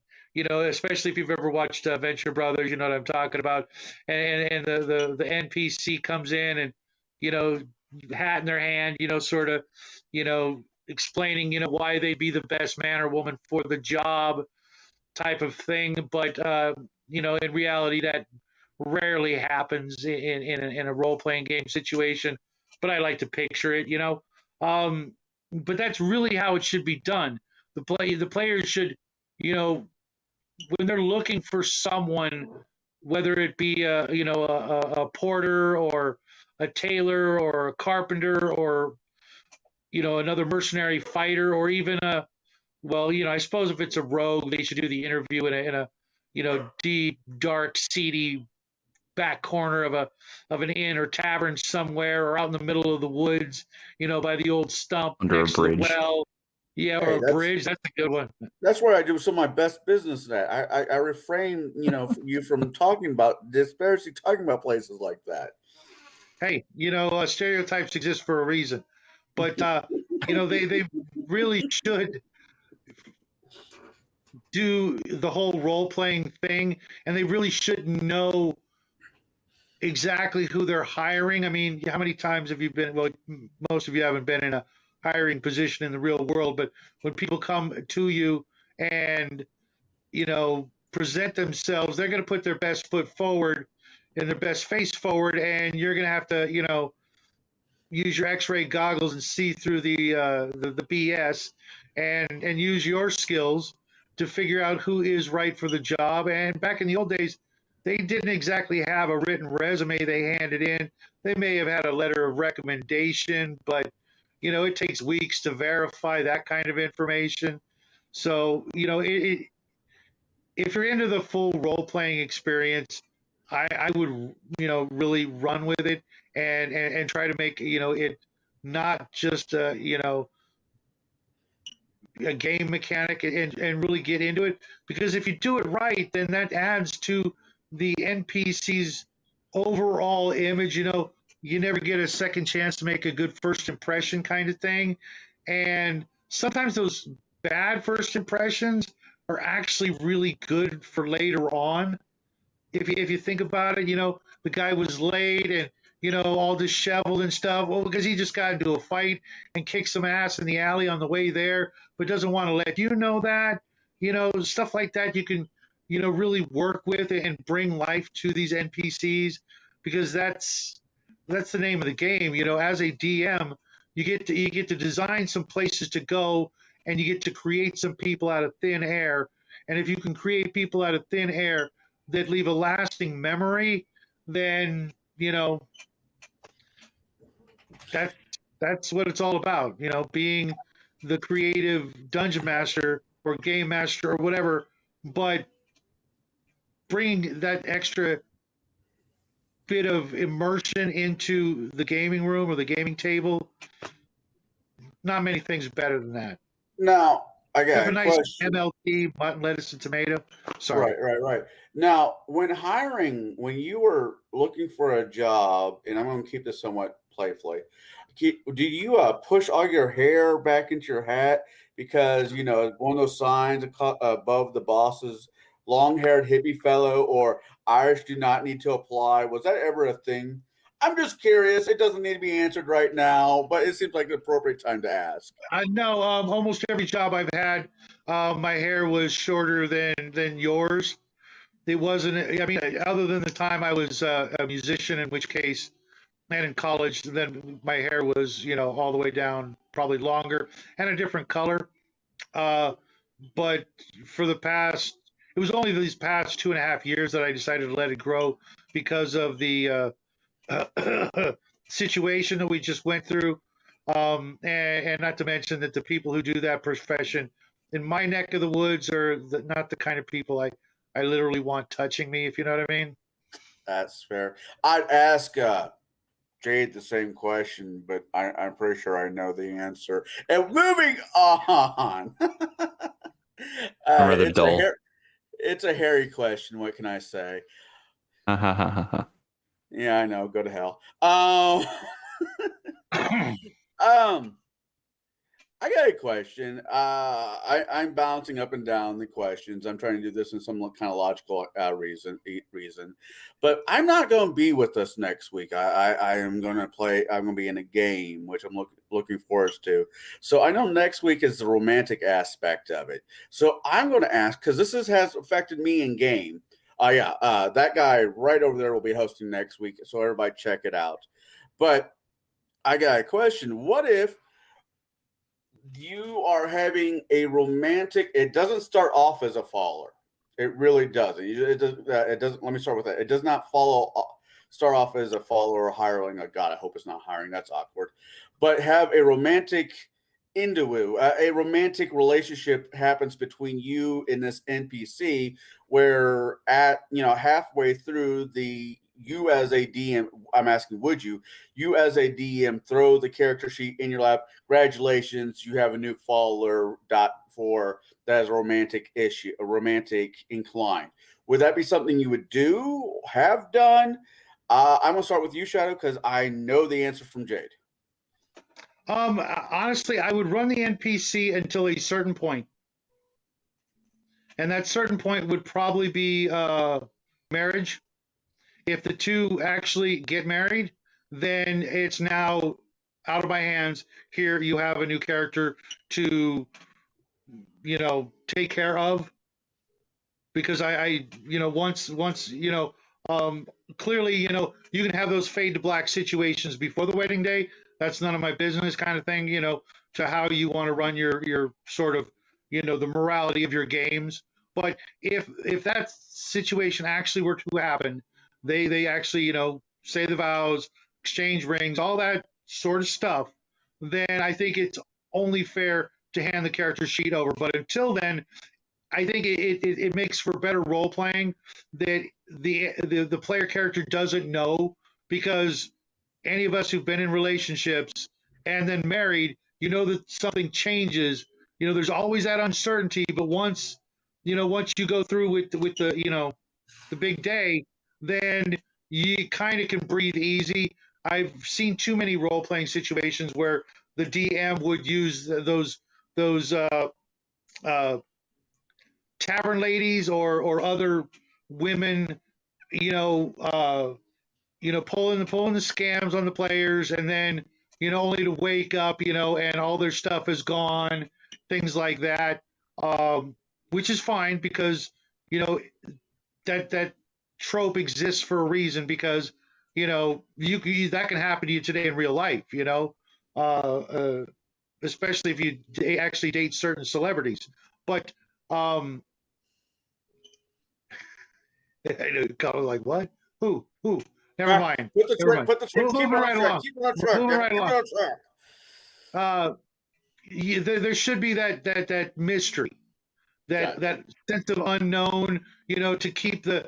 especially if you've ever watched Venture Brothers, you know what I'm talking about, and the NPC comes in and hat in their hand, sort of explaining why they'd be the best man or woman for the job type of thing, but in reality that rarely happens in a role-playing game situation, but I like to picture it, but that's really how it should be done. The players should, when they're looking for someone, whether it be a porter or a tailor or a carpenter or another mercenary fighter or even I suppose if it's a rogue, they should do the interview in a deep, dark, seedy back corner of an inn or tavern somewhere, or out in the middle of the woods, by the old stump under next a bridge. to the well. Yeah, or a bridge. That's a good one. That's where I do some of my best business at. I refrain, you from talking about disparagingly talking about places like that. Hey, stereotypes exist for a reason, but they really should do the whole role playing thing, and they really should know exactly who they're hiring. I mean, how many times have you been? Well, most of you haven't been in a hiring position in the real world, but when people come to you and present themselves, they're going to put their best foot forward and their best face forward, and you're going to have to use your X-ray goggles and see through the BS and use your skills to figure out who is right for the job. And back in the old days, they didn't exactly have a written resume they handed in. They may have had a letter of recommendation, but it takes weeks to verify that kind of information. So if you're into the full role playing experience, I would really run with it and try to make it not just a game mechanic and really get into it, because if you do it right, then that adds to the NPC's overall image. You never get a second chance to make a good first impression kind of thing, and sometimes those bad first impressions are actually really good for later on. If you think about it, the guy was late and all disheveled and stuff. Well, because he just got into a fight and kicked some ass in the alley on the way there, but doesn't want to let you know that. Stuff like that you can really work with and bring life to these NPCs, because that's the name of the game. As a DM, you get to design some places to go, and you get to create some people out of thin air. And if you can create people out of thin air that leave a lasting memory, then that's what it's all about. Being the creative dungeon master or game master or whatever, but bringing that extra bit of immersion into the gaming room or the gaming table, not many things better than that. Now, I Have got a a nice question. MLT, mutton, lettuce, and tomato. Sorry. Right. Now, when you were looking for a job, and I'm going to keep this somewhat playfully, do you push all your hair back into your hat because one of those signs above the boss's long-haired hippie fellow or Irish do not need to apply? Was that ever a thing? I'm just curious. It doesn't need to be answered right now, but it seems like the appropriate time to ask. I know almost every job I've had, my hair was shorter than yours. It wasn't. I mean, other than the time I was a musician, in which case, and in college, then my hair was all the way down, probably longer and a different color. Uh, but for the past, it was only these past 2.5 years that I decided to let it grow because of the situation that we just went through. And not to mention that the people who do that profession in my neck of the woods are not the kind of people I literally want touching me, if you know what I mean. That's fair. I'd ask Jade the same question, but I'm pretty sure I know the answer. And moving on, I'm rather it's dull. it's a hairy question. What can I say? Yeah, I know. Go to hell. Um, I got a question. I'm bouncing up and down the questions. I'm trying to do this in some kind of logical reason. But I'm not going to be with us next week. I am going to play. I'm going to be in a game, which I'm looking forward to. So I know next week is the romantic aspect of it. So I'm going to ask because has affected me in game. That guy right over there will be hosting next week. So everybody check it out. But I got a question. What if you are having a romantic? It doesn't start off as a faller. It really doesn't. It doesn't. Let me start with that. It does not start off as a faller or hireling. Oh God, I hope it's not hiring. That's awkward. But have a romantic a romantic relationship happens between you and this NPC, where at halfway through you as a DM, I'm asking, would you as a DM throw the character sheet in your lap? Congratulations, you have a new follower. .4 that has a romantic incline. Would that be something you would do, have done? I'm gonna start with you, Shadow, because I know the answer from Jade. Honestly, I would run the NPC until a certain point, and that certain point would probably be marriage. If the two actually get married, then it's now out of my hands. Here you have a new character to, take care of. Because once, clearly, you can have those fade to black situations before the wedding day. That's none of my business kind of thing, to how you want to run your sort of, the morality of your games. But if that situation actually were to happen, they actually, say the vows, exchange rings, all that sort of stuff, then I think it's only fair to hand the character sheet over. But until then, I think it makes for better role playing that the player character doesn't know, because any of us who've been in relationships and then married, that something changes. There's always that uncertainty, but once you go through with the the big day, then you kind of can breathe easy. I've seen too many role playing situations where the DM would use those tavern ladies or other women, pulling the scams on the players, and then only to wake up, and all their stuff is gone, things like that, which is fine because that trope exists for a reason, because you that can happen to you today in real life, uh, uh, especially if you actually date certain celebrities. But I know, kind of like, what? Who? Never mind. Never mind. Put the We're keep it moving on right track. along. Keep it on We're track. moving Damn it, right keep it along. on track. Uh, there should be that mystery, Gotcha. that sense of unknown, to keep the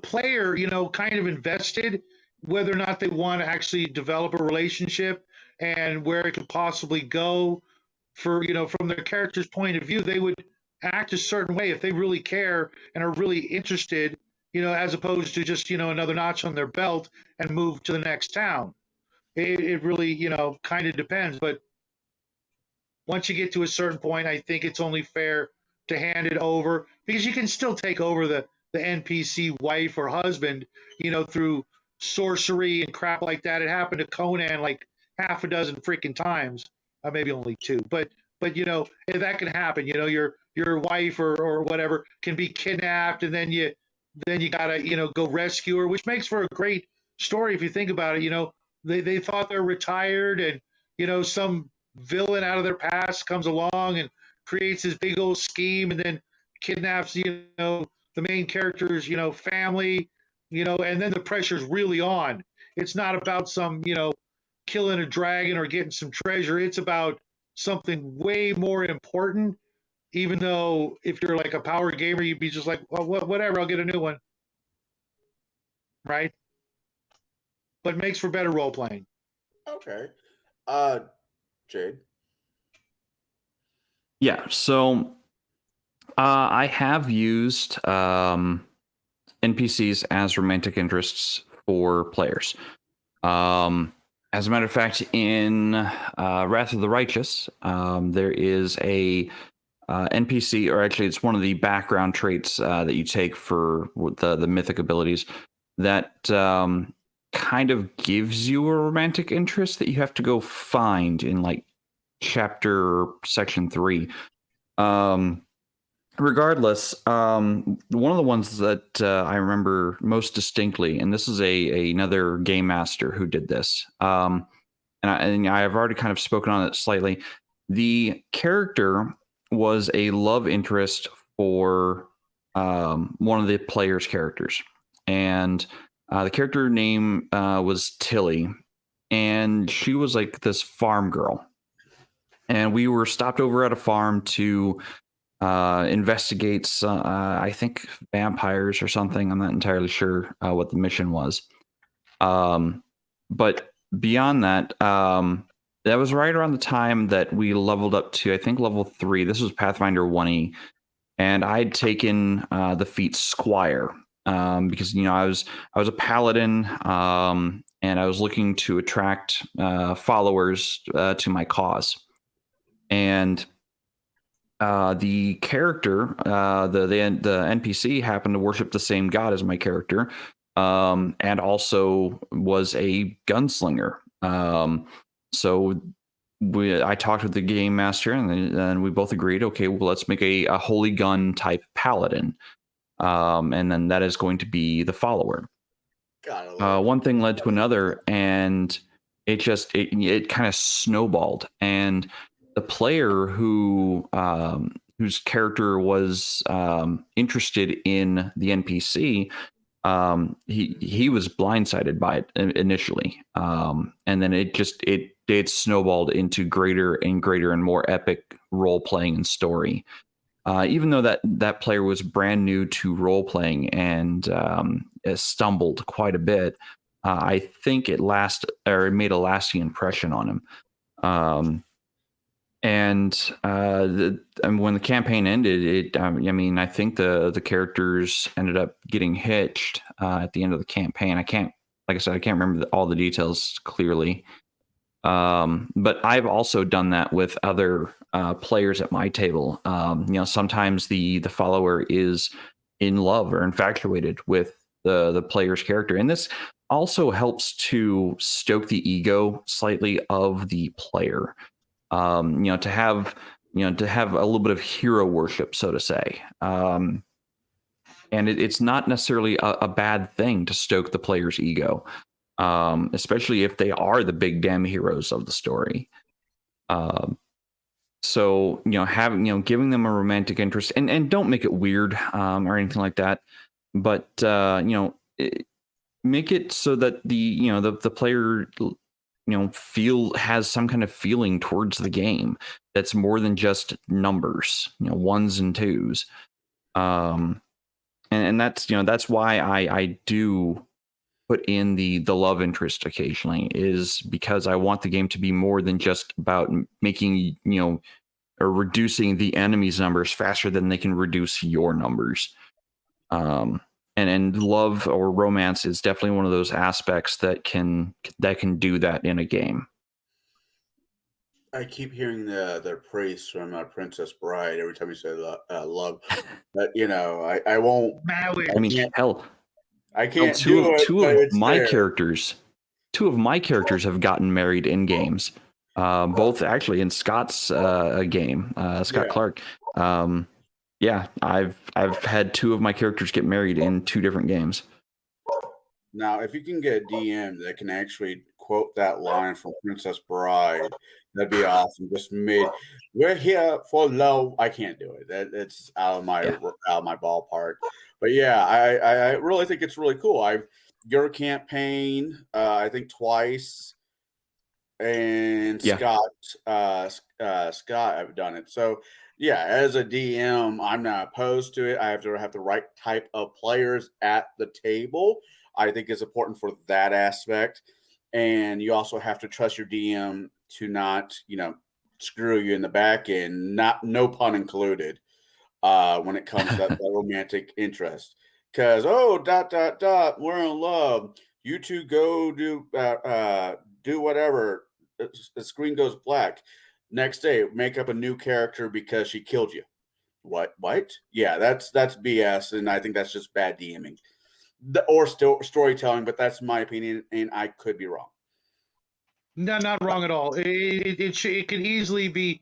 player, kind of invested, whether or not they want to actually develop a relationship and where it could possibly go. For from their character's point of view, they would act a certain way if they really care and are really interested, as opposed to just another notch on their belt and move to the next town. It really kind of depends, but once you get to a certain point, I think it's only fair to hand it over, because you can still take over the NPC wife or husband, through sorcery and crap like that. It happened to Conan like half a dozen freaking times, maybe only two, but that can happen. Your wife or whatever can be kidnapped, and then you gotta go rescue her, which makes for a great story if you think about it. They thought they're retired, and some villain out of their past comes along and creates this big old scheme, and then kidnaps the main character's family, and then the pressure's really on. It's not about some killing a dragon or getting some treasure. It's about something way more important. Even though if you're like a power gamer, you'd be just like, well, whatever, I'll get a new one, right? But it makes for better role playing. Okay. Jade. Yeah, so I have used NPCs as romantic interests for players. As a matter of fact, in Wrath of the Righteous, there is a NPC, or actually, it's one of the background traits that you take for the mythic abilities that kind of gives you a romantic interest that you have to go find in like section 3. Regardless, one of the ones that I remember most distinctly, and this is another game master who did this, and I've already kind of spoken on it slightly. The character was a love interest for one of the player's characters, and the character name was Tilly, and she was like this farm girl, and we were stopped over at a farm to investigate, I think, vampires or something. I'm not entirely sure what the mission was. But beyond that, that was right around the time that we leveled up to, I think, level 3. This was Pathfinder 1E. And I'd taken the feat Squire because, I was a paladin, and I was looking to attract followers to my cause. And the character, the NPC, happened to worship the same god as my character, and also was a gunslinger. So I talked with the game master, and we both agreed, okay, well, let's make a holy gun type paladin, and then that is going to be the follower. One thing led to another, and it kind of snowballed, and the player whose character was interested in the NPC, he was blindsided by it initially, and then it snowballed into greater and greater and more epic role playing and story. Even though that player was brand new to role playing and stumbled quite a bit, I think it made a lasting impression on him. And when the campaign ended, I think the characters ended up getting hitched at the end of the campaign. I can't remember all the details clearly. But I've also done that with other players at my table. Sometimes the follower is in love or infatuated with the player's character, and this also helps to stoke the ego slightly of the player. To have a little bit of hero worship, so to say. And it's not necessarily a bad thing to stoke the player's ego, especially if they are the big damn heroes of the story. So giving them a romantic interest, and don't make it weird or anything like that, but make it so that the player has some kind of feeling towards the game that's more than just numbers, ones and twos. And that's why I do put in the love interest occasionally, is because I want the game to be more than just about making, or reducing the enemy's numbers faster than they can reduce your numbers. And love or romance is definitely one of those aspects that can do that in a game. I keep hearing the praise from Princess Bride every time you say love, but I won't. Maui. I mean, hell, I can't two do it. two But of it's my there. characters have gotten married in games. Both actually in Scott's game, Scott Yeah. Clark. Yeah, I've had two of my characters get married in two different games. Now, if you can get a DM that can actually quote that line from Princess Bride, that'd be awesome. Just we're here for love. I can't do it. It's out of my ballpark. But yeah, I really think it's really cool. Your campaign, I think twice, and Yeah. Scott have done it. So yeah, as a DM, I'm not opposed to it. I have to have the right type of players at the table. I think it's important for that aspect. And you also have to trust your DM to not, screw you in the back end, no pun included, when it comes to that romantic interest. Because, we're in love. You two go do whatever. The screen goes black. Next day, make up a new character because she killed you. What? Yeah, that's BS, and I think that's just bad DMing or still storytelling. But that's my opinion, and I could be wrong. No, not wrong at all. It could easily be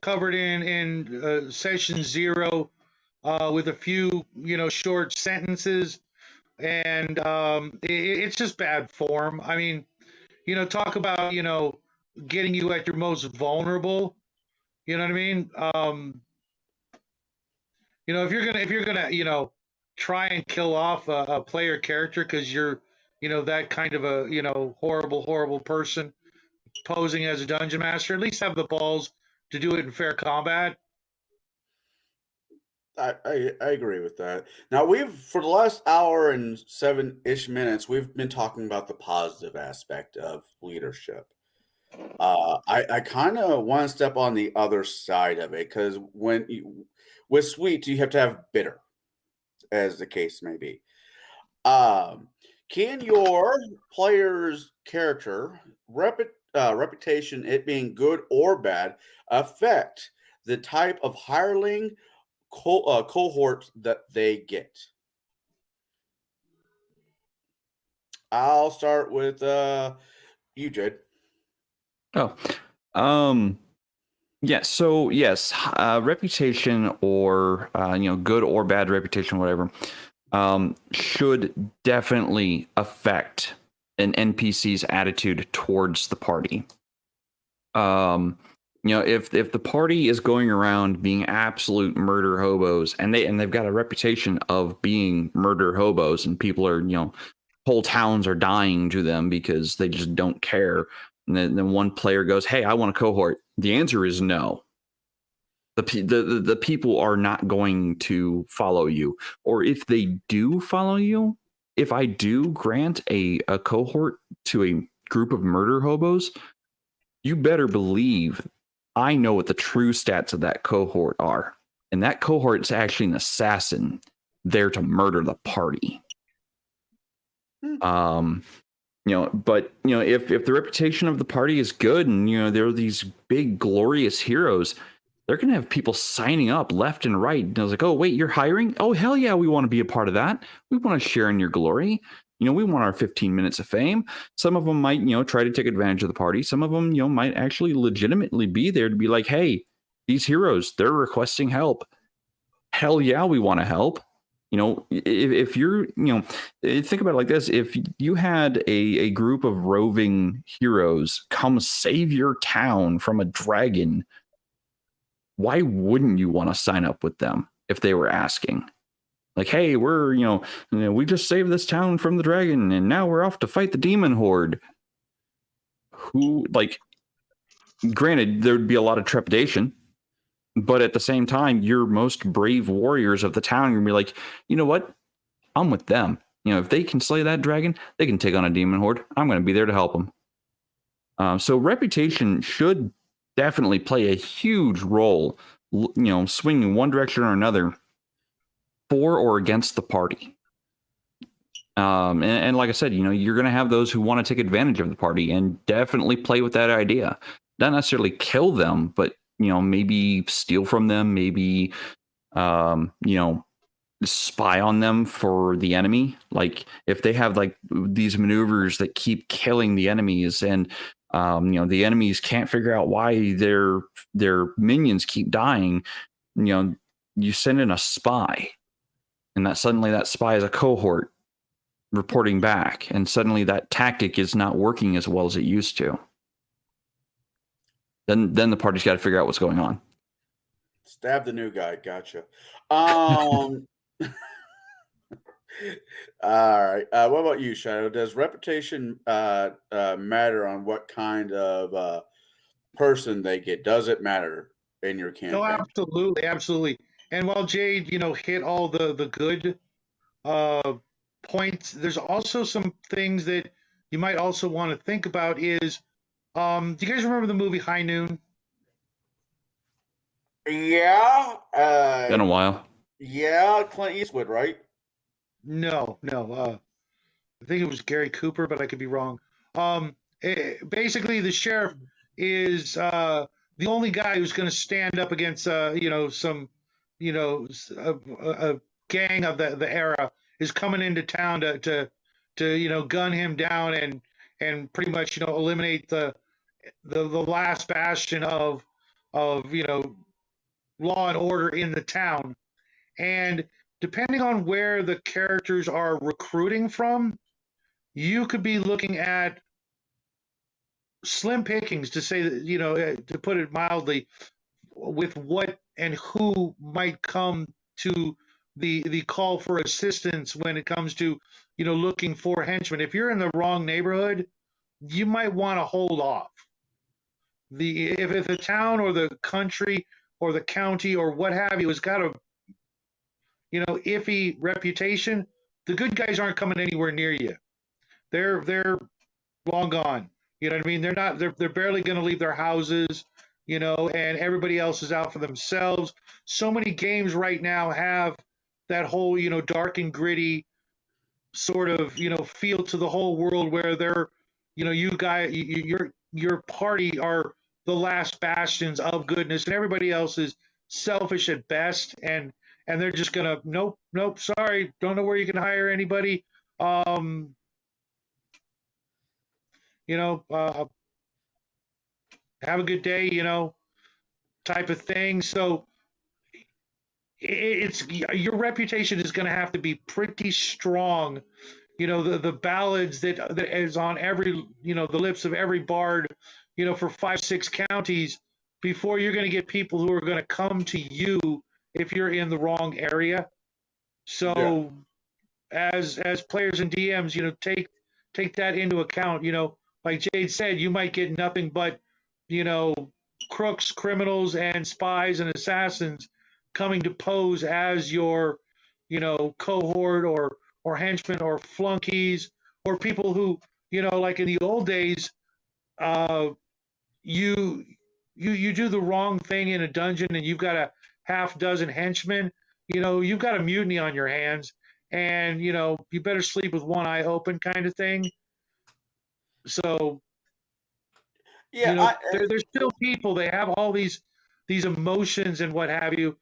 covered in session 0 with a few short sentences, and it's just bad form. I mean, talk about getting you at your most vulnerable. You know what I mean? If you're gonna try and kill off a player character because you're that kind of a horrible person posing as a dungeon master, at least have the balls to do it in fair combat. I agree with that. Now for the last hour and 7-ish minutes, we've been talking about the positive aspect of leadership. I kind of want to step on the other side of it because with sweet, you have to have bitter, as the case may be. Can your player's character reputation, it being good or bad, affect the type of hireling cohort that they get? I'll start with you, Jade. Oh, yeah. So yes, reputation or good or bad reputation, whatever, should definitely affect an NPC's attitude towards the party. If the party is going around being absolute murder hobos, and they've got a reputation of being murder hobos, and people are whole towns are dying to them because they just don't care. And then one player goes, "Hey, I want a cohort." The answer is no. The people are not going to follow you. Or if they do follow you, if I do grant a cohort to a group of murder hobos, you better believe I know what the true stats of that cohort are. And that cohort is actually an assassin there to murder the party. But if the reputation of the party is good and there are these big glorious heroes, they're gonna have people signing up left and right. And I was like, oh wait, you're hiring? Oh hell yeah, we want to be a part of that. We want to share in your glory. We want our 15 minutes of fame. Some of them might try to take advantage of the party. Some of them might actually legitimately be there to be like, hey, these heroes, they're requesting help. Hell yeah, we want to help. If you're, think about it like this. If you had a group of roving heroes come save your town from a dragon, why wouldn't you want to sign up with them if they were asking? Like, hey, we're, we just saved this town from the dragon and now we're off to fight the demon horde. who, like, granted, there would be a lot of trepidation, but at the same time, your most brave warriors of the town are going to be like, you know what? I'm with them. If they can slay that dragon, they can take on a demon horde. I'm going to be there to help them. So reputation should definitely play a huge role, swinging one direction or another for or against the party. And like I said, you're going to have those who want to take advantage of the party and definitely play with that idea. Not necessarily kill them, but, maybe steal from them, maybe, spy on them for the enemy. Like if they have like these maneuvers that keep killing the enemies and the enemies can't figure out why their minions keep dying, you send in a spy, and that spy is a cohort reporting back, and suddenly that tactic is not working as well as it used to. Then the party's got to figure out what's going on. Stab the new guy. Gotcha. All right. What about you, Shadow? Does reputation matter on what kind of person they get? Does it matter in your campaign? No, absolutely, absolutely. And while Jade, hit all the good points, there's also some things that you might also want to think about. Is do you guys remember the movie High Noon? Yeah. Been a while. Yeah, Clint Eastwood, right? No. I think it was Gary Cooper, but I could be wrong. Basically, the sheriff is the only guy who's going to stand up against a gang of the era is coming into town to gun him down and pretty much eliminate the last bastion of law and order in the town. And depending on where the characters are recruiting from, you could be looking at slim pickings, to say that, to put it mildly, with what and who might come to the call for assistance when it comes to looking for henchmen. If you're in the wrong neighborhood, you might want to hold off. If the town or the country or the county or what have you has got a iffy reputation, the good guys aren't coming anywhere near you. They're long gone. You know what I mean? They're barely going to leave their houses, and everybody else is out for themselves. So many games right now have that whole, dark and gritty sort of, feel to the whole world, where they're, your party are the last bastions of goodness, and everybody else is selfish at best, and they're just gonna, nope, sorry, don't know where you can hire anybody. Have a good day, type of thing. So it's your reputation is going to have to be pretty strong. The ballads that is on every, the lips of every bard, for 5-6 counties, before you're going to get people who are going to come to you if you're in the wrong area. So as players and DMs, take that into account. Like Jade said, you might get nothing but, crooks, criminals, and spies and assassins coming to pose as your, cohort or henchmen or flunkies, or people who, like in the old days, you do the wrong thing in a dungeon and you've got a half dozen henchmen, you've got a mutiny on your hands, and you better sleep with one eye open, kind of thing. So they're still people. They have all these emotions and what have you,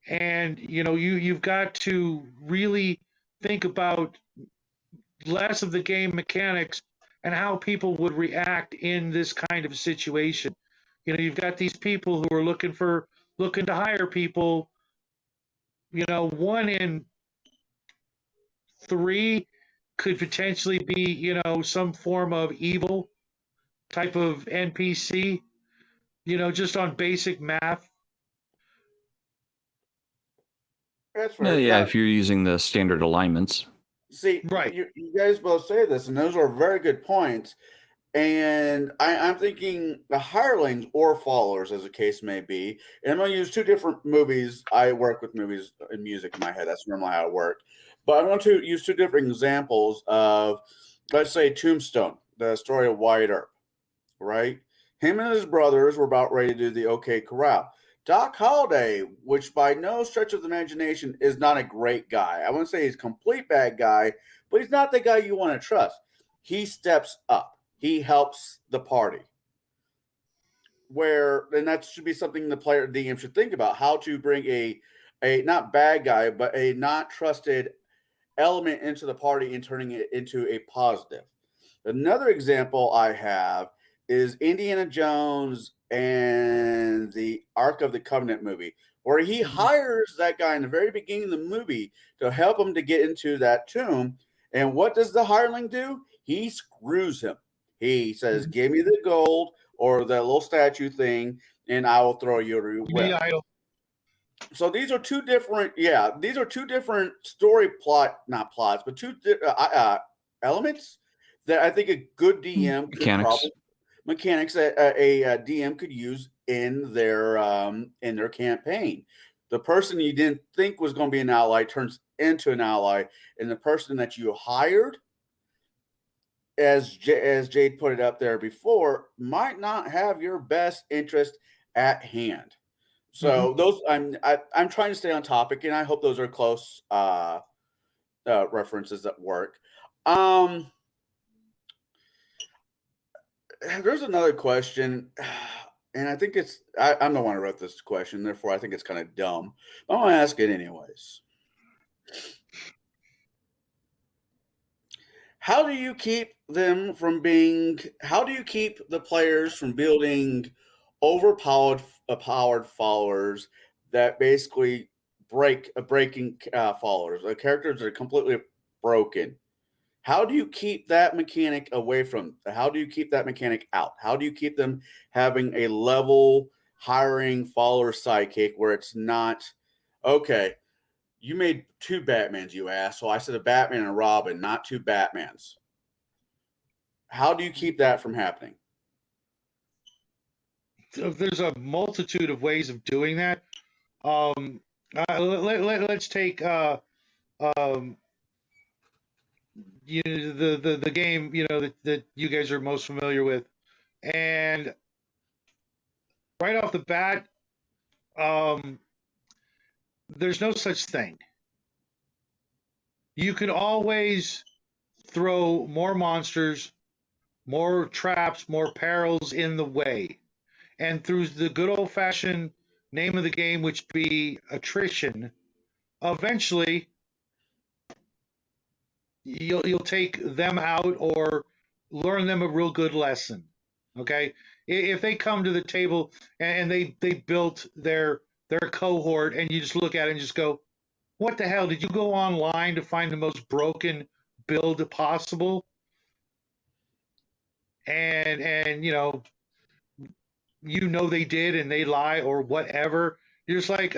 and you've got to really think about less of the game mechanics and how people would react in this kind of situation. You've got these people who are looking to hire people. 1 in 3 could potentially be, some form of evil type of NPC, just on basic math. That's fair. Yeah, if you're using the standard alignments. See, right. You guys both say this, and those are very good points. And I'm thinking the hirelings or followers, as the case may be. And I'm going to use two different movies. I work with movies and music in my head. That's normally how it works. But I'm going to use two different examples of, let's say, Tombstone, the story of Wyatt Earp, right? Him and his brothers were about ready to do the OK Corral. Doc Holliday, which by no stretch of the imagination is not a great guy. I wouldn't say he's a complete bad guy, but he's not the guy you want to trust. He steps up. He helps the party. And that should be something the player DM should think about, how to bring a not bad guy, but a not trusted element into the party and turning it into a positive. Another example I have is Indiana Jones and the Ark of the Covenant movie, where he hires that guy in the very beginning of the movie to help him to get into that tomb. And what does the hireling do? He screws him. He says, "Give me the gold or the little statue thing, and I will throw you a whip." So these are two different, these are two different story not plots, but two elements that I think a good DM could mechanics that a DM could use in their campaign. The person you didn't think was going to be an ally turns into an ally, and the person that you hired, as Jade put it up there before, might not have your best interest at hand. So those I'm trying to stay on topic, and I hope those are close references that work. There's another question, and I think I'm the one who wrote this question, therefore I think it's kind of dumb. I'm going to ask it anyways. How do you keep the players from building overpowered followers that basically breaking followers, characters that are completely broken? How do you keep that mechanic away from? How do you keep that mechanic out? How do you keep them having a level hiring follower sidekick where it's not, okay, you made two Batmans, you asshole. I said a Batman and a Robin, not two Batmans. How do you keep that from happening? There's a multitude of ways of doing that. Let's take the game that you guys are most familiar with, and right off the bat, there's no such thing. You can always throw more monsters, more traps, more perils in the way. And through the good old-fashioned name of the game, which be attrition, eventually you'll take them out or learn them a real good lesson. Okay? If they come to the table and they built their cohort, and you just look at it and just go, what the hell? Did you go online to find the most broken build possible? And they did, and they lie or whatever. You're just like,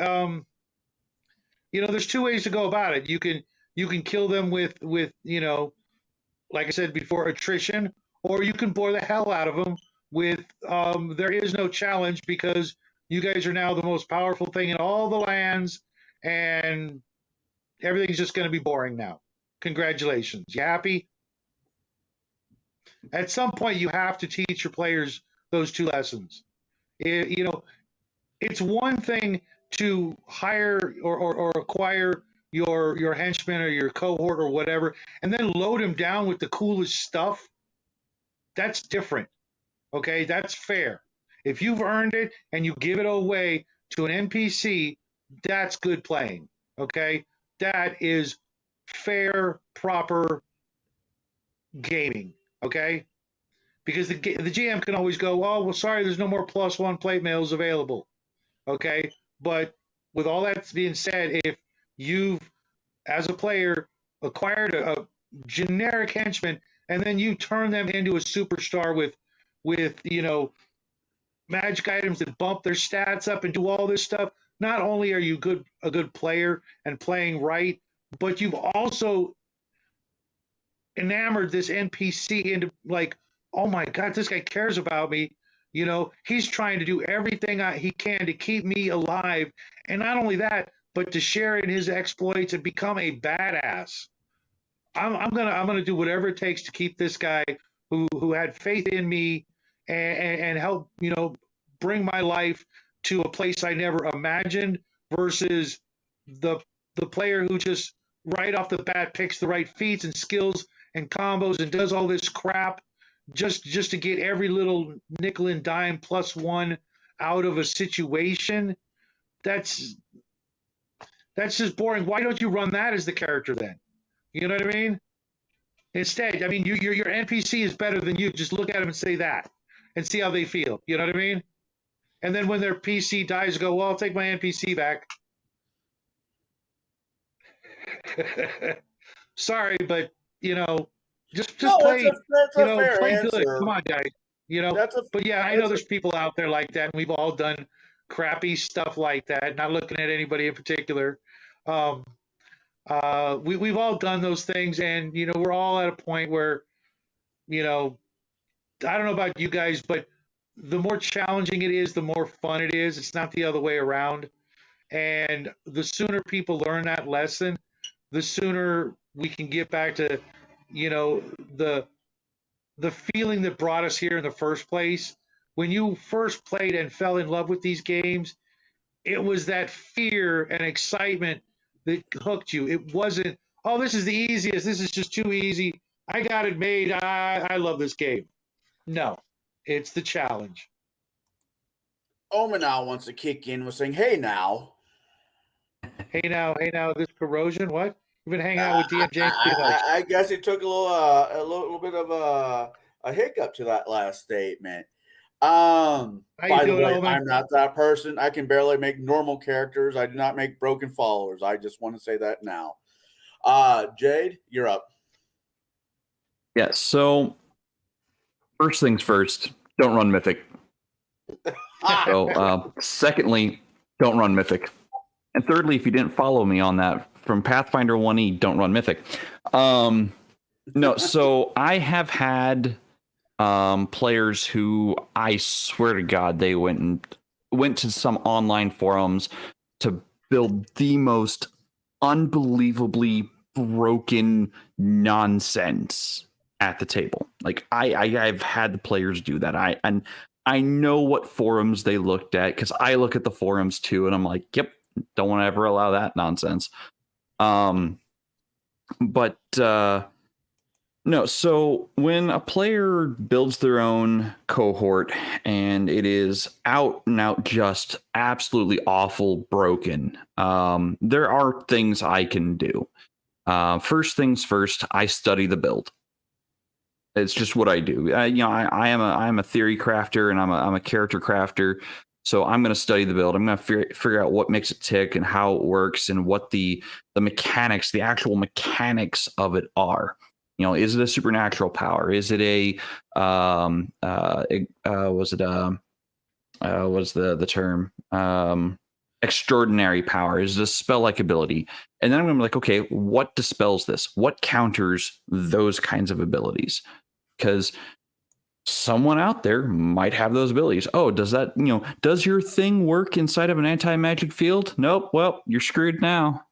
there's two ways to go about it. You can kill them with like I said before, attrition, or you can bore the hell out of them with there is no challenge, because you guys are now the most powerful thing in all the lands, and everything's just going to be boring now. Congratulations. You happy? At some point, you have to teach your players those two lessons. It's one thing to hire or acquire your henchman or your cohort or whatever, and then load them down with the coolest stuff. That's different. Okay, that's fair. If you've earned it and you give it away to an NPC, that's good playing. Okay, that is fair, proper gaming. Okay, because the GM can always go, oh, well, sorry, there's no more +1 plate mails available. Okay, but with all that being said, if you've, as a player, acquired a generic henchman, and then you turn them into a superstar with magic items that bump their stats up and do all this stuff, not only are you a good player and playing right, but you've also enamored this NPC into like oh my God, this guy cares about me. You know, he's trying to do everything he can to keep me alive. And not only that, but to share in his exploits and become a badass. I'm gonna do whatever it takes to keep this guy who had faith in me and help, you know, bring my life to a place I never imagined versus the the player who just right off the bat picks the right feats and skills and combos and does all this crap just to get every little nickel and dime plus one out of a situation. That's that's just boring. Why don't you run that as the character then? You know what I mean? Instead, I mean, your NPC is better than you. Just look at them and say that, and see how they feel. You know what I mean? And then when their PC dies, go, well, I'll take my NPC back. Sorry, but you know, just No, play. that's You a know, fair play answer. good. Come on, guys. You know, That's a but yeah, I know that's a there's people out there like that, and we've all done crappy stuff like that. Not looking at anybody in particular. Um, we've all done those things, and you know, we're all at a point where, you know, I don't know about you guys, but the more challenging it is, the more fun it is. It's not the other way around. And the sooner people learn that lesson, the sooner we can get back to, you know, the feeling that brought us here in the first place. When you first played and fell in love with these games, it was that fear and excitement that hooked you. It wasn't, oh, this is the easiest. This is just too easy. I got it made. I love this game. No, it's the challenge. Omenau wants to kick in with saying, "Hey now." Hey now, this corrosion. What? You've been hanging out with DM James too much. I guess it took a little bit of a hiccup to that last statement. How you By the doing, way, Omen? I'm not that person. I can barely make normal characters. I do not make broken followers. I just want to say that now. Jade, you're up. Yeah. So first things first, don't run Mythic. So secondly, don't run Mythic. And thirdly, if you didn't follow me on that from Pathfinder 1E, don't run Mythic. No, so I have had players who I swear to God they went to some online forums to build the most unbelievably broken nonsense at the table. Like I've had the players do that. I know what forums they looked at because I look at the forums too, and I'm like, yep, don't want to ever allow that nonsense. But no, so when a player builds their own cohort and it is out and out just absolutely awful broken, there are things I can do. First things first, I study the build. It's just what I do. I am a theory crafter and I'm a character crafter. So I'm going to study the build. I'm going to figure out what makes it tick and how it works and what the mechanics, the actual mechanics of it are. You know, is it a supernatural power? Is it a was the term extraordinary power? Is it a spell-like ability? And then I'm going to be like, okay, what dispels this? What counters those kinds of abilities? Because someone out there might have those abilities. Oh, does that, does your thing work inside of an anti-magic field? Nope. Well, you're screwed now.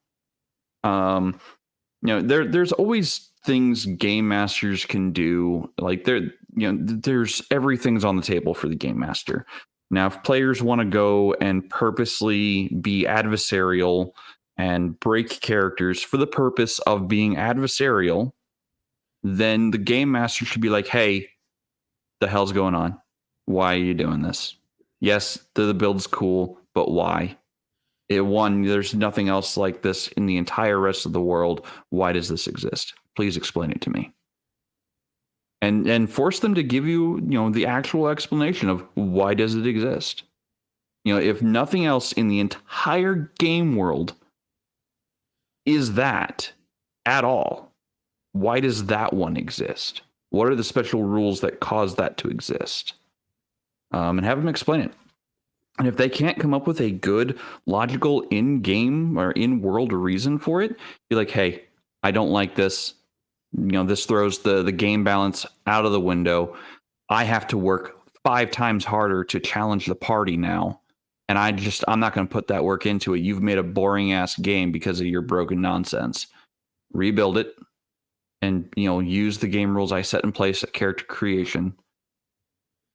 There's always things game masters can do. Like there's everything's on the table for the game master. Now, if players want to go and purposely be adversarial and break characters for the purpose of being adversarial, then the game master should be like, hey, the hell's going on? Why are you doing this? Yes, the build's cool, but why? There's nothing else like this in the entire rest of the world. Why does this exist? Please explain it to me. And force them to give you, the actual explanation of why does it exist. If nothing else in the entire game world is that at all, why does that one exist? What are the special rules that cause that to exist? And have them explain it. And if they can't come up with a good, logical in-game or in-world reason for it, be like, hey, I don't like this. This throws the game balance out of the window. I have to work 5 times harder to challenge the party now. And I'm not going to put that work into it. You've made a boring ass game because of your broken nonsense. Rebuild it and, use the game rules I set in place at character creation,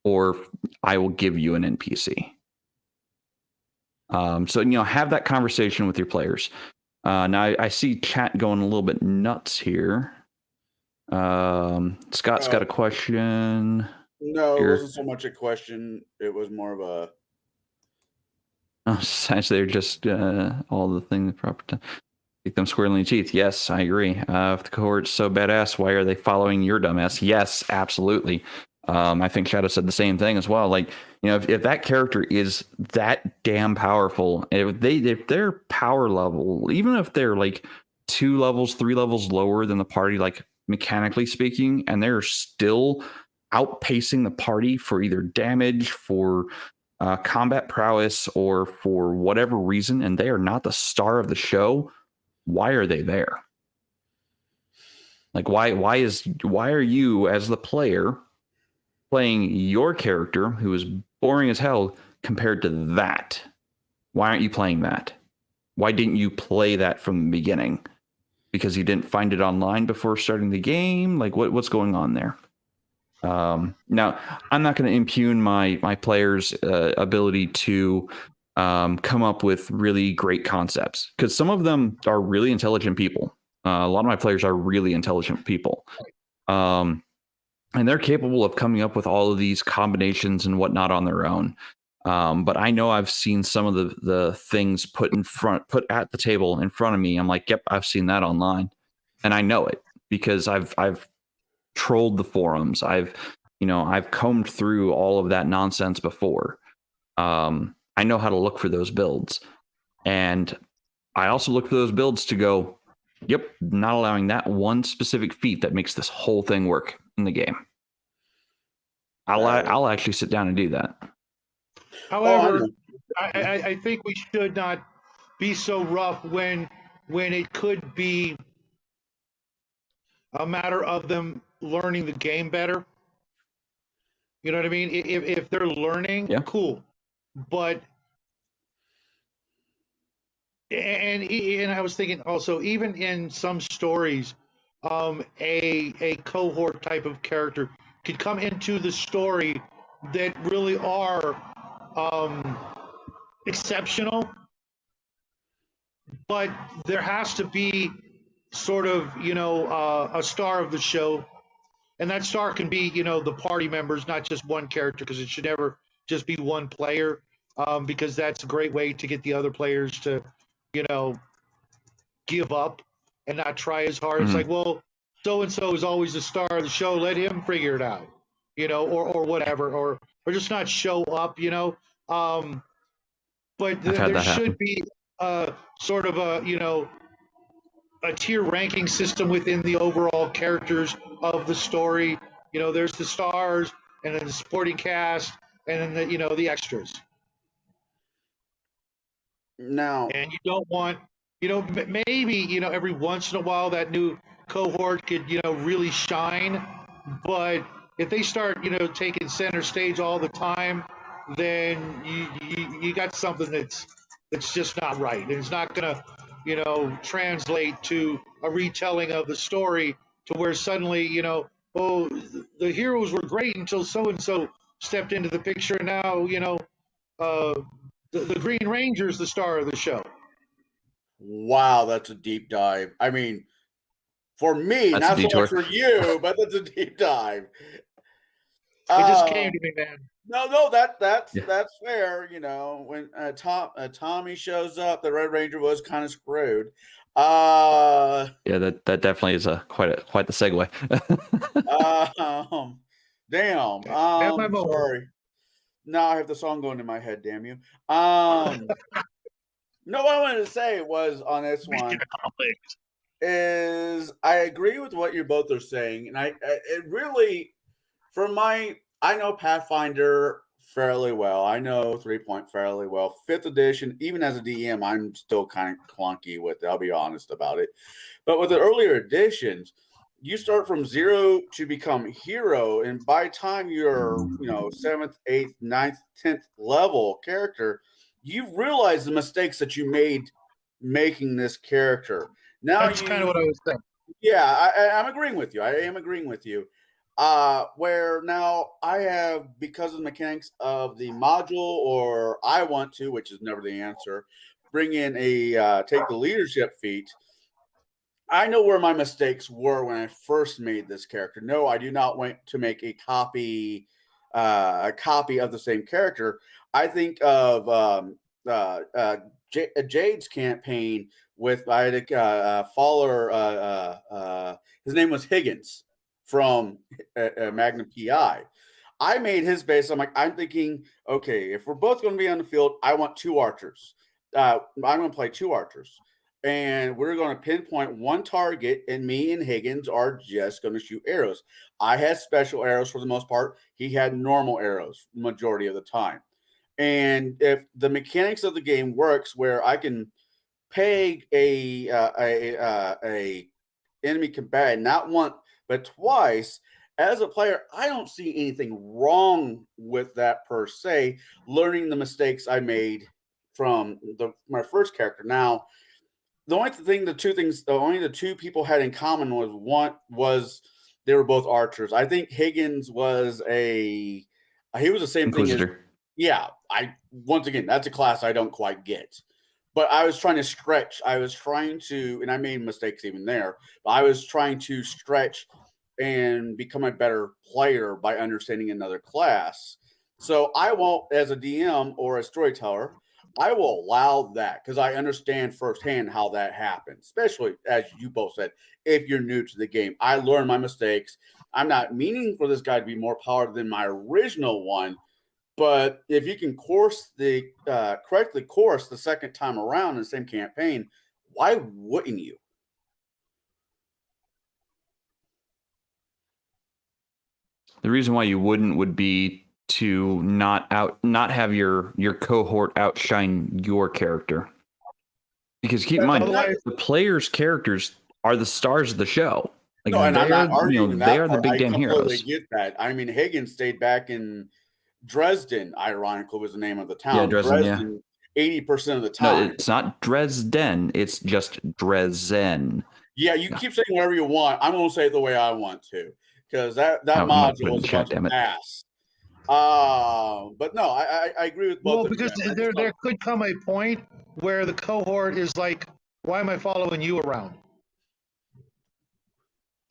or I will give you an NPC. So, have that conversation with your players. Now I see chat going a little bit nuts here. Scott's got a question. No, here. it wasn't so much a question. It was more of a... Essentially, they're just all the things proper to kick them squarely in the teeth. Yes, I agree. If the cohort's so badass, why are they following your dumbass? Yes, absolutely. I think Shadow said the same thing as well. Like, if that character is that damn powerful, if their power level, even if they're like 2 levels, 3 levels lower than the party, like mechanically speaking, and they're still outpacing the party for either damage, for combat prowess, or for whatever reason, and they are not the star of the show, why are they there? Like, why are you as the player playing your character who is boring as hell compared to that? Why aren't you playing that? Why didn't you play that from the beginning? Because you didn't find it online before starting the game? Like, what's going on there? Now, I'm not going to impugn my players' ability to come up with really great concepts, because some of them are really intelligent people. A lot of my players are really intelligent people. And they're capable of coming up with all of these combinations and whatnot on their own. But I know I've seen some of the things put at the table in front of me. I'm like, yep, I've seen that online, and I know it because I've trolled the forums. I've combed through all of that nonsense before. I know how to look for those builds, and I also look for those builds to go, yep, not allowing that one specific feat that makes this whole thing work in the game. I'll actually sit down and do that. However, I think we should not be so rough when it could be a matter of them learning the game better. You know what I mean? If they're learning, Yeah. cool. But and I was thinking also, even in some stories, a cohort type of character could come into the story that really are exceptional, but there has to be sort of a star of the show, and that star can be the party members, not just one character, because it should never just be one player, because that's a great way to get the other players to give up and not try as hard. It's like, well, so and so is always the star of the show, let him figure it out, or whatever, or just not show up, but there should be sort of a tier ranking system within the overall characters of the story. There's the stars, and then the supporting cast, and then the extras. Now, And you don't want, maybe every once in a while that new cohort could really shine, but if they start taking center stage all the time, then you got something that's just not right, and it's not gonna translate to a retelling of the story, to where suddenly oh, the heroes were great until so and so stepped into the picture, and now the Green Ranger's the star of the show. wow, that's a deep dive. I mean, for me, That's not so much for you, but that's a deep dive. It just came to me, man. No, that's fair. When Tommy shows up, the Red Ranger was kind of screwed. Yeah, that definitely is quite the segue. Damn. Sorry. Now I have the song going in my head. Damn you. No, what I wanted to say was on this one is I agree with what you both are saying, and it really, I know Pathfinder fairly well. I know 3 fairly well. 5th edition, even as a DM, I'm still kind of clunky with it. I'll be honest about it. But with the earlier editions, you start from 0 to become hero, and by the time you're 7th, 8th, 9th, 10th level character, you've realized the mistakes that you made making this character. Now That's kind of what I was saying. yeah, I'm agreeing with you. I am agreeing with you. Where now I have, because of the mechanics of the module, or I want to, which is never the answer, bring in a take the leadership feat. I know where my mistakes were when I first made this character. No, I do not want to make a copy of the same character. I think of Jade's campaign with I had a follower. His name was Higgins from Magnum PI. I made his base. I'm thinking, okay, if we're both going to be on the field, I want two archers. I'm going to play two archers, and we're going to pinpoint one target, and me and Higgins are just going to shoot arrows. I had special arrows for the most part. He had normal arrows majority of the time. And if the mechanics of the game works, where I can peg a enemy combatant not once but twice, as a player, I don't see anything wrong with that per se. Learning the mistakes I made from my first character. Now, the only the two people had in common was they were both archers. I think Higgins was he was the same thing as, Inquisitor. yeah. Once again, that's a class I don't quite get. But I was trying to stretch. And I made mistakes even there, but I was trying to stretch and become a better player by understanding another class. So I won't, as a DM or a storyteller, I will allow that because I understand firsthand how that happens, especially as you both said, if you're new to the game. I learn my mistakes. I'm not meaning for this guy to be more powered than my original one, but if you can correctly course the second time around in the same campaign, why wouldn't you? The reason why you wouldn't would be to not have your cohort outshine your character. Because keep in mind, the players' characters are the stars of the show. Like, no, and I'm not arguing that they are the part. big damn heroes. I completely get that. I mean, Higgins stayed back in Dresden, ironically, was the name of the town. Yeah, Dresden, 80% of the time. No, it's not Dresden. It's just Dresden. Yeah, you keep saying whatever you want. I'm going to say it the way I want to, because that module was a bunch of ass. But no, I agree with both. Well, because there could come a point where the cohort is like, why am I following you around?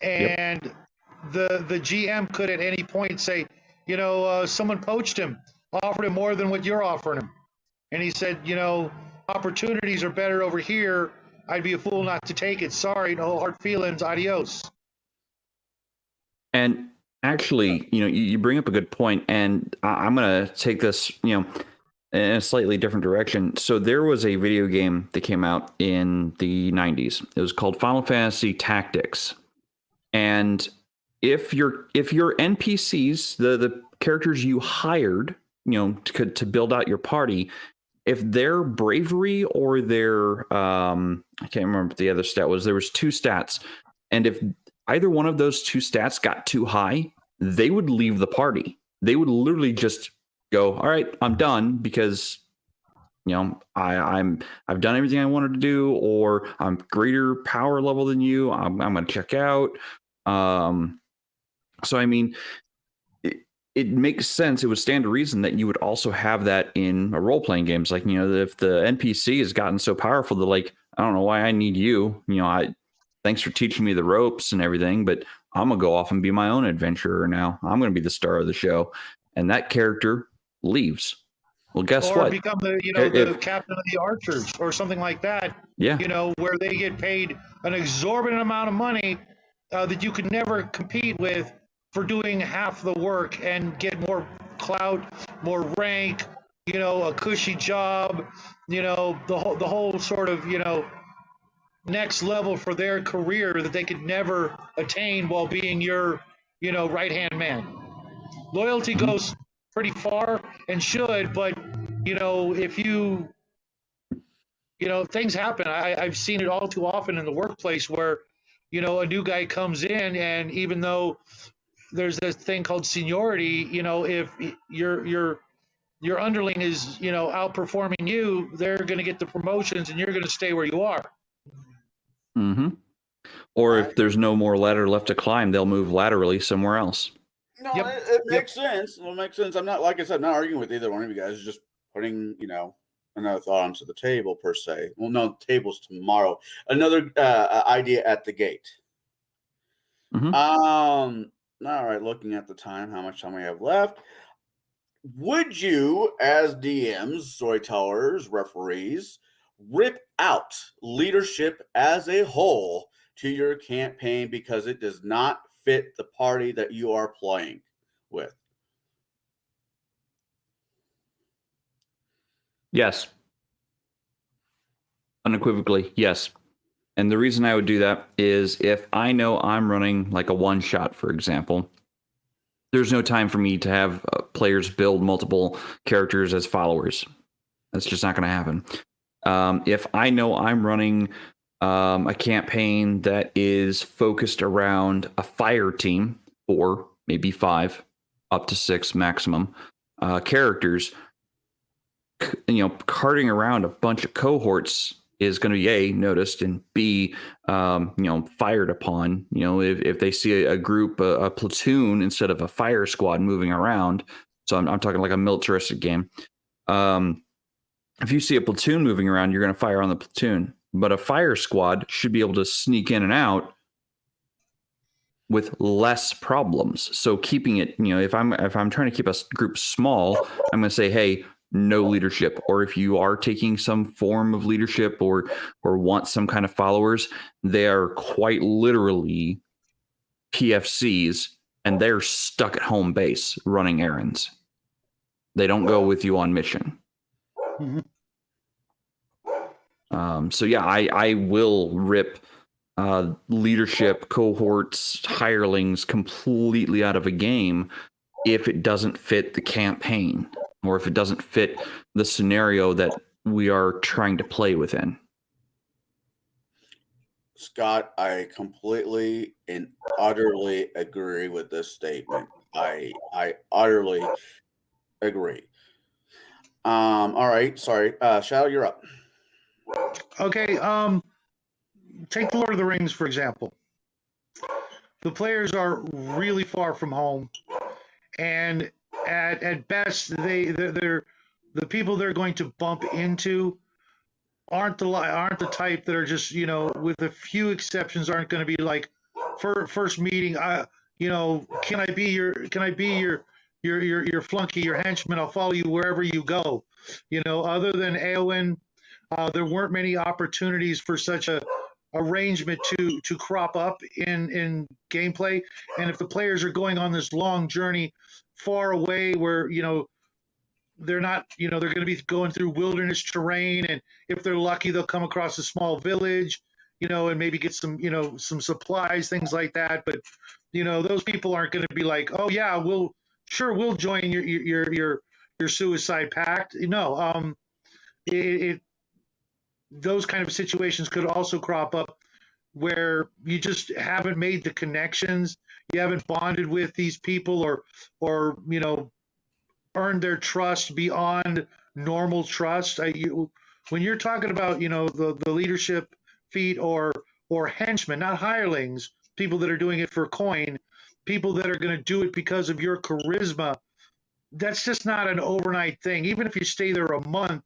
And the GM could at any point say, someone poached him, offered him more than what you're offering him. And he said, opportunities are better over here. I'd be a fool not to take it. Sorry, no hard feelings. Adios. And actually, you bring up a good point, and I'm going to take this, in a slightly different direction. So there was a video game that came out in the 90s. It was called Final Fantasy Tactics. And if your NPCs, the characters you hired, to build out your party, if their bravery or their I can't remember what the other stat was. There was two stats, and if either one of those two stats got too high, they would leave the party. They would literally just go, "All right, I'm done," because I've done everything I wanted to do, or I'm greater power level than you. I'm going to check out. So I mean, it makes sense. It would stand to reason that you would also have that in a role-playing games. Like, if the NPC has gotten so powerful that, like, I don't know why I need you. Thanks for teaching me the ropes and everything, but I'm going to go off and be my own adventurer now. I'm going to be the star of the show. And that character leaves. Well, guess what? Or become the captain of the archers or something like that. Yeah. Where they get paid an exorbitant amount of money that you could never compete with for doing half the work and get more clout, more rank, a cushy job, the whole sort of, next level for their career that they could never attain while being your, right-hand man. Loyalty goes pretty far and should, but, if things happen. I've seen it all too often in the workplace where a new guy comes in, and even though there's this thing called seniority, if your underling is, outperforming you, they're going to get the promotions and you're going to stay where you are. Mm-hmm. Or if there's no more ladder left to climb, they'll move laterally somewhere else. No, Yep. it makes sense. It makes sense. I'm not, like I said, I'm not arguing with either one of you guys. Just putting, another thought onto the table per se. Well, no, table's tomorrow. Another idea at the gate. Mhm. All right. Looking at the time, how much time we have left? Would you, as DMs, storytellers, referees, rip out leadership as a whole to your campaign because it does not fit the party that you are playing with? Yes. Unequivocally, yes. And the reason I would do that is if I know I'm running like a one shot, for example, there's no time for me to have players build multiple characters as followers. That's just not going to happen. If I know I'm running a campaign that is focused around a fire team, 4, maybe 5, up to 6 maximum characters, carting around a bunch of cohorts is going to be A, noticed, and B, fired upon. If they see a group, a platoon instead of a fire squad moving around. So I'm talking like a militaristic game. If you see a platoon moving around, you're going to fire on the platoon. But a fire squad should be able to sneak in and out with less problems. So keeping it, if I'm trying to keep a group small, I'm going to say, hey, no leadership. Or if you are taking some form of leadership or want some kind of followers, they are quite literally PFCs, and they're stuck at home base running errands. They don't go with you on mission. Mm-hmm. So yeah, I will rip leadership, cohorts, hirelings completely out of a game if it doesn't fit the campaign or if it doesn't fit the scenario that we are trying to play within. Scott, I completely and utterly agree with this statement. I utterly agree. All right, sorry. Shadow, you're up. Okay, take the Lord of the Rings, for example. The players are really far from home, and at best, they're the people they're going to bump into aren't the type that are just, with a few exceptions, aren't going to be like first meeting. Can I be your flunky, your henchman? I'll follow you wherever you go. Other than Eowyn, there weren't many opportunities for such a arrangement to crop up in gameplay. And if the players are going on this long journey far away where, they're not, they're going to be going through wilderness terrain, and if they're lucky, they'll come across a small village, and maybe get some, some supplies, things like that. But, those people aren't going to be like, oh yeah, we'll join your suicide pact. Those kind of situations could also crop up where you just haven't made the connections, you haven't bonded with these people, or earned their trust beyond normal trust. When you're talking about the leadership feat or henchmen, not hirelings, people that are doing it for coin, people that are going to do it because of your charisma, that's just not an overnight thing. Even if you stay there a month,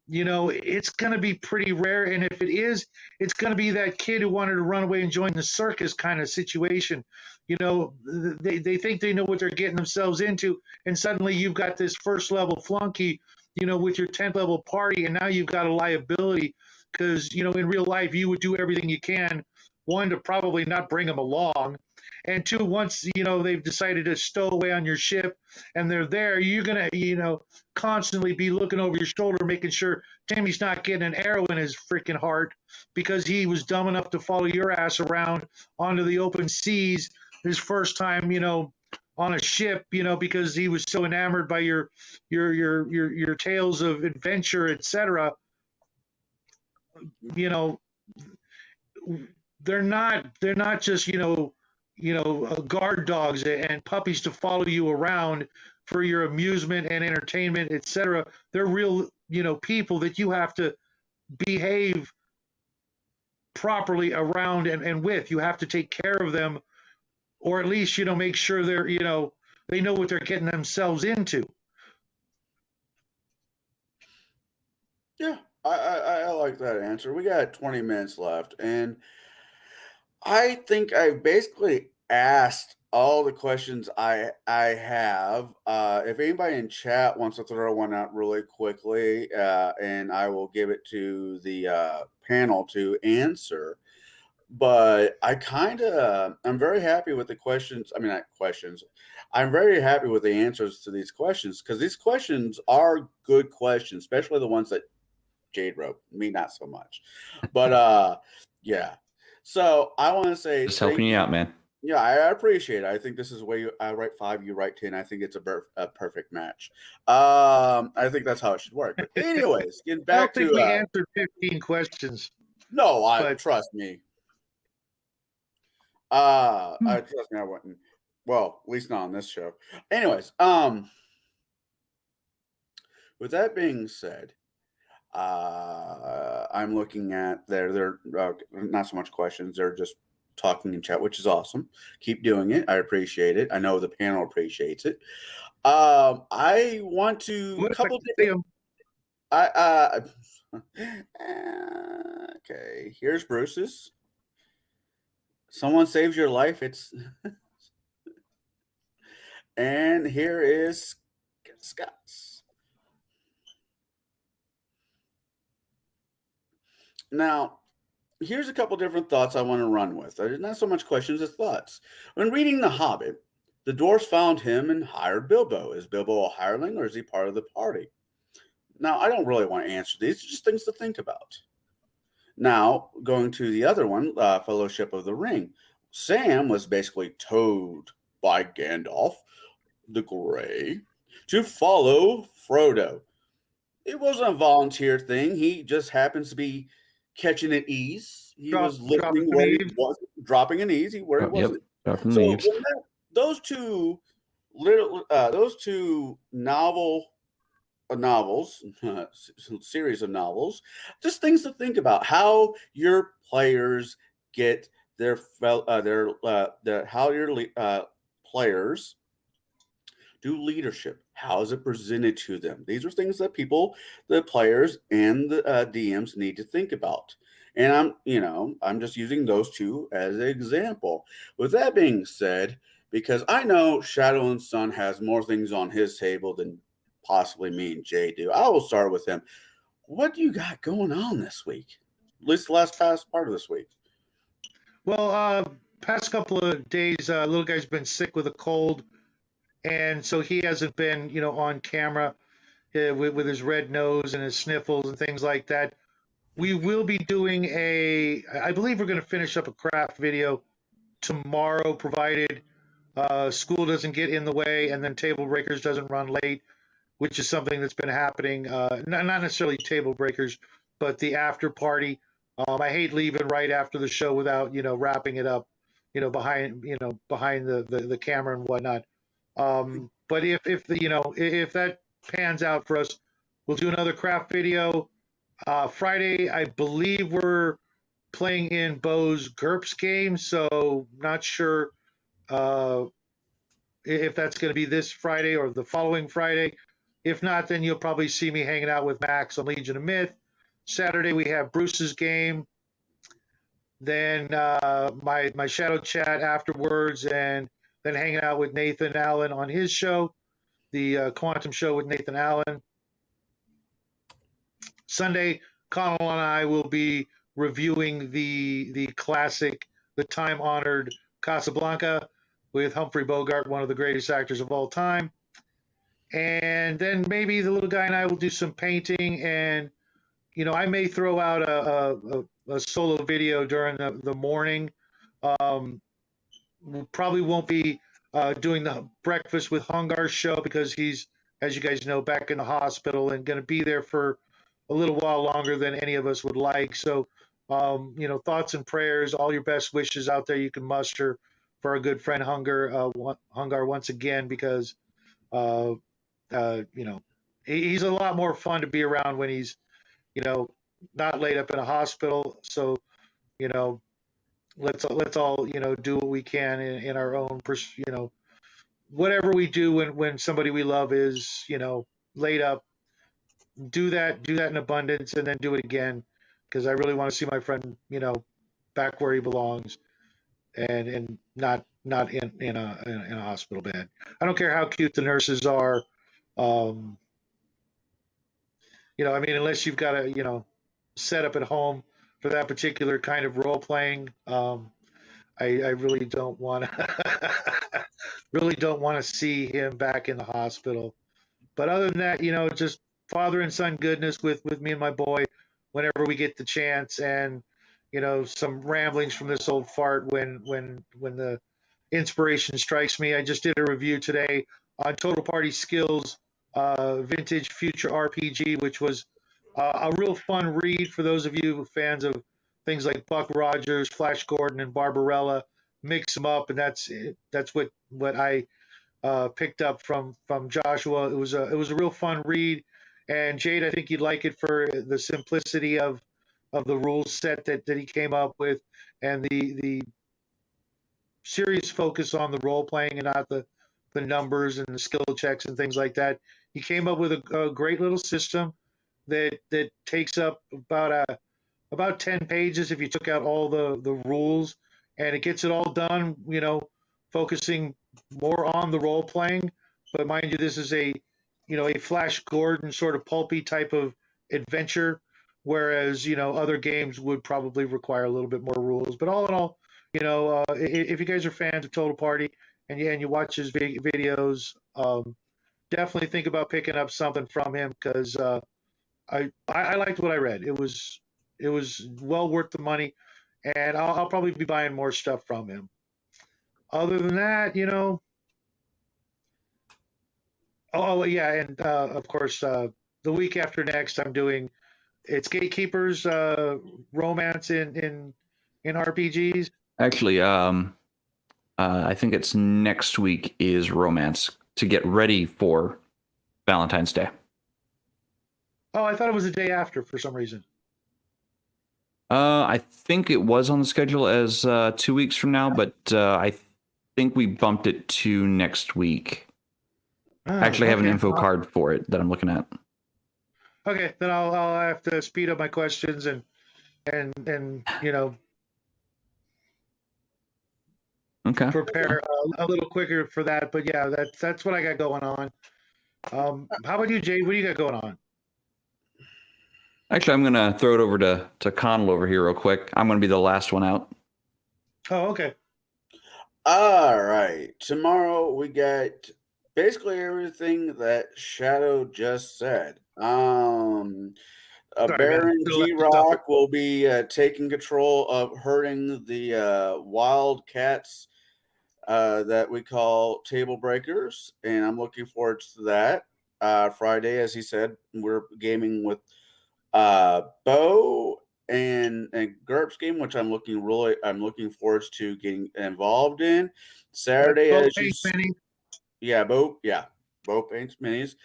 it's going to be pretty rare. And if it is, it's going to be that kid who wanted to run away and join the circus kind of situation. They think they know what they're getting themselves into, and suddenly you've got this first level flunky, with your 10th level party, and now you've got a liability because, in real life, you would do everything you can, one, to probably not bring them along, and two, once, they've decided to stow away on your ship and they're there, you're going to, constantly be looking over your shoulder, making sure Timmy's not getting an arrow in his freaking heart because he was dumb enough to follow your ass around onto the open seas his first time, on a ship, because he was so enamored by your tales of adventure, etc. they're not just guard dogs and puppies to follow you around for your amusement and entertainment, etc. They're real people that you have to behave properly around and with. You have to take care of them, or at least make sure they know what they're getting themselves into. Yeah, I like that answer. We got 20 minutes left, and I think I basically asked all the questions I have. If anybody in chat wants to throw one out really quickly, and I will give it to the panel to answer. But I'm very happy with the questions. I mean, not questions. I'm very happy with the answers to these questions because these questions are good questions, especially the ones that Jade wrote. Me, not so much. But yeah. So I want to say Just helping you out, man. Yeah, I appreciate it. I think this is where I write 5, you write 10. I think it's a perfect match. I think that's how it should work. But anyways, getting I don't back think to we answered 15 questions. no, but trust me. I trust me, I wouldn't. Well, at least not on this show. Anyways, with that being said, I'm looking at they're not so much questions, they're just talking in chat, which is awesome. Keep doing it. I appreciate it. I know the panel appreciates it. I want to couple different. Okay. Here's Bruce's. Someone saves your life. It's and here is Scott's. Now, here's a couple different thoughts I want to run with. Not so much questions as thoughts. When reading The Hobbit, the dwarves found him and hired Bilbo. Is Bilbo a hireling or is he part of the party? Now, I don't really want to answer these, just things to think about. Now, going to the other one, Fellowship of the Ring. Sam was basically told by Gandalf the Grey to follow Frodo. It wasn't a volunteer thing. He just happens to be catching at ease. He was listening where he was, dropping an ease where he wasn't. So those two novels, series of novels, just things to think about. How your players get how your players do leadership. How is it presented to them? These are things that the players and the DMs need to think about. And I'm just using those two as an example. With that being said, because I know Shadow and Sun has more things on his table than possibly me and Jay do. I will start with him. What do you got going on this week? At least the past part of this week. Well, past couple of days, little guy's been sick with a cold, and so he hasn't been, on camera with his red nose and his sniffles and things like that. We will be doing I believe we're going to finish up a craft video tomorrow, provided school doesn't get in the way and then Table Breakers doesn't run late, which is something that's been happening. Not necessarily Table Breakers, but the after party. I hate leaving right after the show without, wrapping it up, behind the camera and whatnot. But if that pans out for us, we'll do another craft video. Friday, I believe we're playing in Bo's GURPS game, so not sure if that's going to be this Friday or the following Friday. If not, then you'll probably see me hanging out with Max on Legion of Myth. Saturday, we have Bruce's game. Then my shadow chat afterwards, and then hanging out with Nathan Allen on his show, the Quantum Show with Nathan Allen. Sunday, Connell and I will be reviewing the classic, the time-honored Casablanca with Humphrey Bogart, one of the greatest actors of all time. And then maybe the little guy and I will do some painting, and I may throw out a solo video during the morning. We probably won't be doing the Breakfast with Hungar show because he's, as you guys know, back in the hospital and going to be there for a little while longer than any of us would like. So thoughts and prayers, all your best wishes out there you can muster for our good friend Hungar once again, because uh, he's a lot more fun to be around when he's not laid up in a hospital. So you know, let's all do what we can in our own whatever we do when somebody we love is laid up. Do that in abundance, and then do it again, because I really want to see my friend back where he belongs, and not in a hospital bed. I don't care how cute the nurses are. Um, I mean, unless you've got a set up at home for that particular kind of role playing. I really don't want to really don't want to see him back in the hospital. But other than that, just father and son goodness with me and my boy whenever we get the chance, and some ramblings from this old fart when the inspiration strikes me. I just did a review today on Total Party Skills Vintage Future RPG, which was a real fun read for those of you fans of things like Buck Rogers, Flash Gordon, and Barbarella. Mix them up, and that's what I picked up from Joshua. It was a real fun read, and Jade, I think you'd like it for the simplicity of the rules set that he came up with, and the serious focus on the role playing and not the numbers and the skill checks and things like that. He came up with a great little system that takes up about 10 pages if you took out all the rules, and it gets it all done, focusing more on the role playing. But mind you, this is a Flash Gordon sort of pulpy type of adventure, whereas, other games would probably require a little bit more rules. But all in all, if you guys are fans of Total Party and you watch his videos, definitely think about picking up something from him, because I liked what I read. It was well worth the money, and I'll probably be buying more stuff from him. Other than that, oh yeah, and of course, the week after next, I'm doing it's Gatekeepers romance in RPGs. Actually, I think it's next week is romance to get ready for Valentine's Day. Oh, I thought it was the day after for some reason. I think it was on the schedule as 2 weeks from now, but I think we bumped it to next week. I actually have an info card for it that I'm looking at. Okay, then I'll have to speed up my questions and Okay. prepare a little quicker for that. But yeah, that's what I got going on. How about you, Jade? What do you got going on? Actually, I'm going to throw it over to Connell over here real quick. I'm going to be the last one out. Oh, okay. All right. Tomorrow we got basically everything that Shadow just said. Sorry, Baron man. G Rock will be taking control of herding the wild cats that we call table breakers, and I'm looking forward to that. Friday, as he said, we're gaming with Bo and GURPS game, which I'm looking forward to getting involved in. Saturday, Bo as you paints mini. Bo paints minis.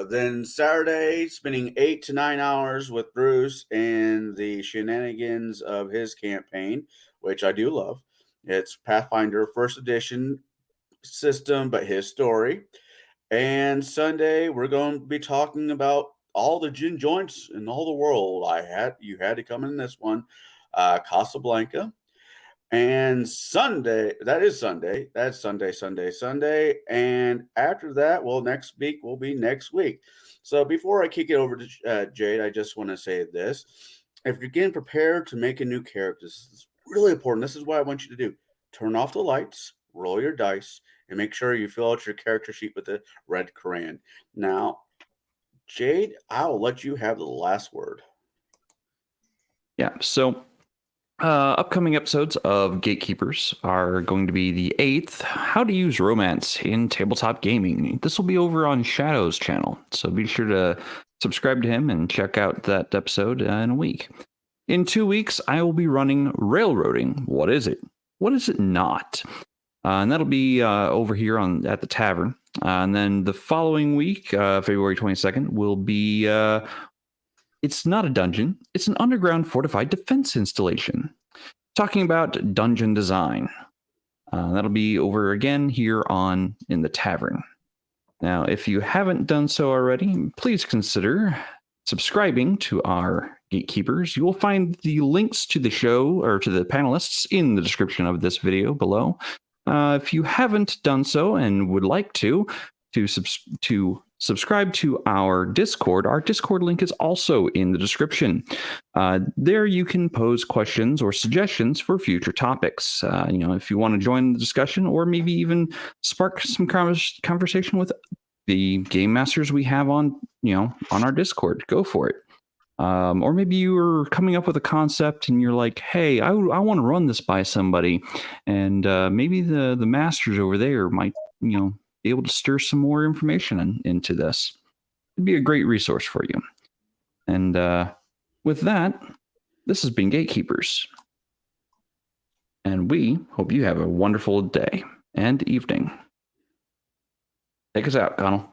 Then Saturday, spending 8 to 9 hours with Bruce and the shenanigans of his campaign, which I do love. It's Pathfinder First Edition system, but his story. And Sunday, we're going to be talking about all the gin joints in all the world. You had to come in this one, Casablanca. And Sunday, that's Sunday. And after that, well, next week will be next week. So before I kick it over to Jade, I just want to say this. If you're getting prepared to make a new character, this is really important. This is what I want you to do. Turn off the lights, roll your dice, and make sure you fill out your character sheet with a red crayon. Now, Jade, I'll let you have the last word. Yeah, so upcoming episodes of Gatekeepers are going to be the 8th, How to Use Romance in Tabletop Gaming. This will be over on Shadow's channel, so be sure to subscribe to him and check out that episode in a week. In 2 weeks, I will be running Railroading. What is it? What is it not? And that'll be over here at the tavern. And then the following week, February 22nd, will be... it's not a dungeon. It's an underground fortified defense installation. Talking about dungeon design. That'll be over again here in the tavern. Now, if you haven't done so already, please consider subscribing to our Gatekeepers. You will find the links to the show or to the panelists in the description of this video below. If you haven't done so and would like to subscribe to our Discord link is also in the description. There you can pose questions or suggestions for future topics. If you want to join the discussion or maybe even spark some conversation with the game masters we have on our Discord, go for it. Or maybe you are coming up with a concept and you're like, hey, I want to run this by somebody, and maybe the masters over there might be able to stir some more information into this. It'd be a great resource for you. And with that, this has been Gatekeepers. And we hope you have a wonderful day and evening. Take us out, Connell.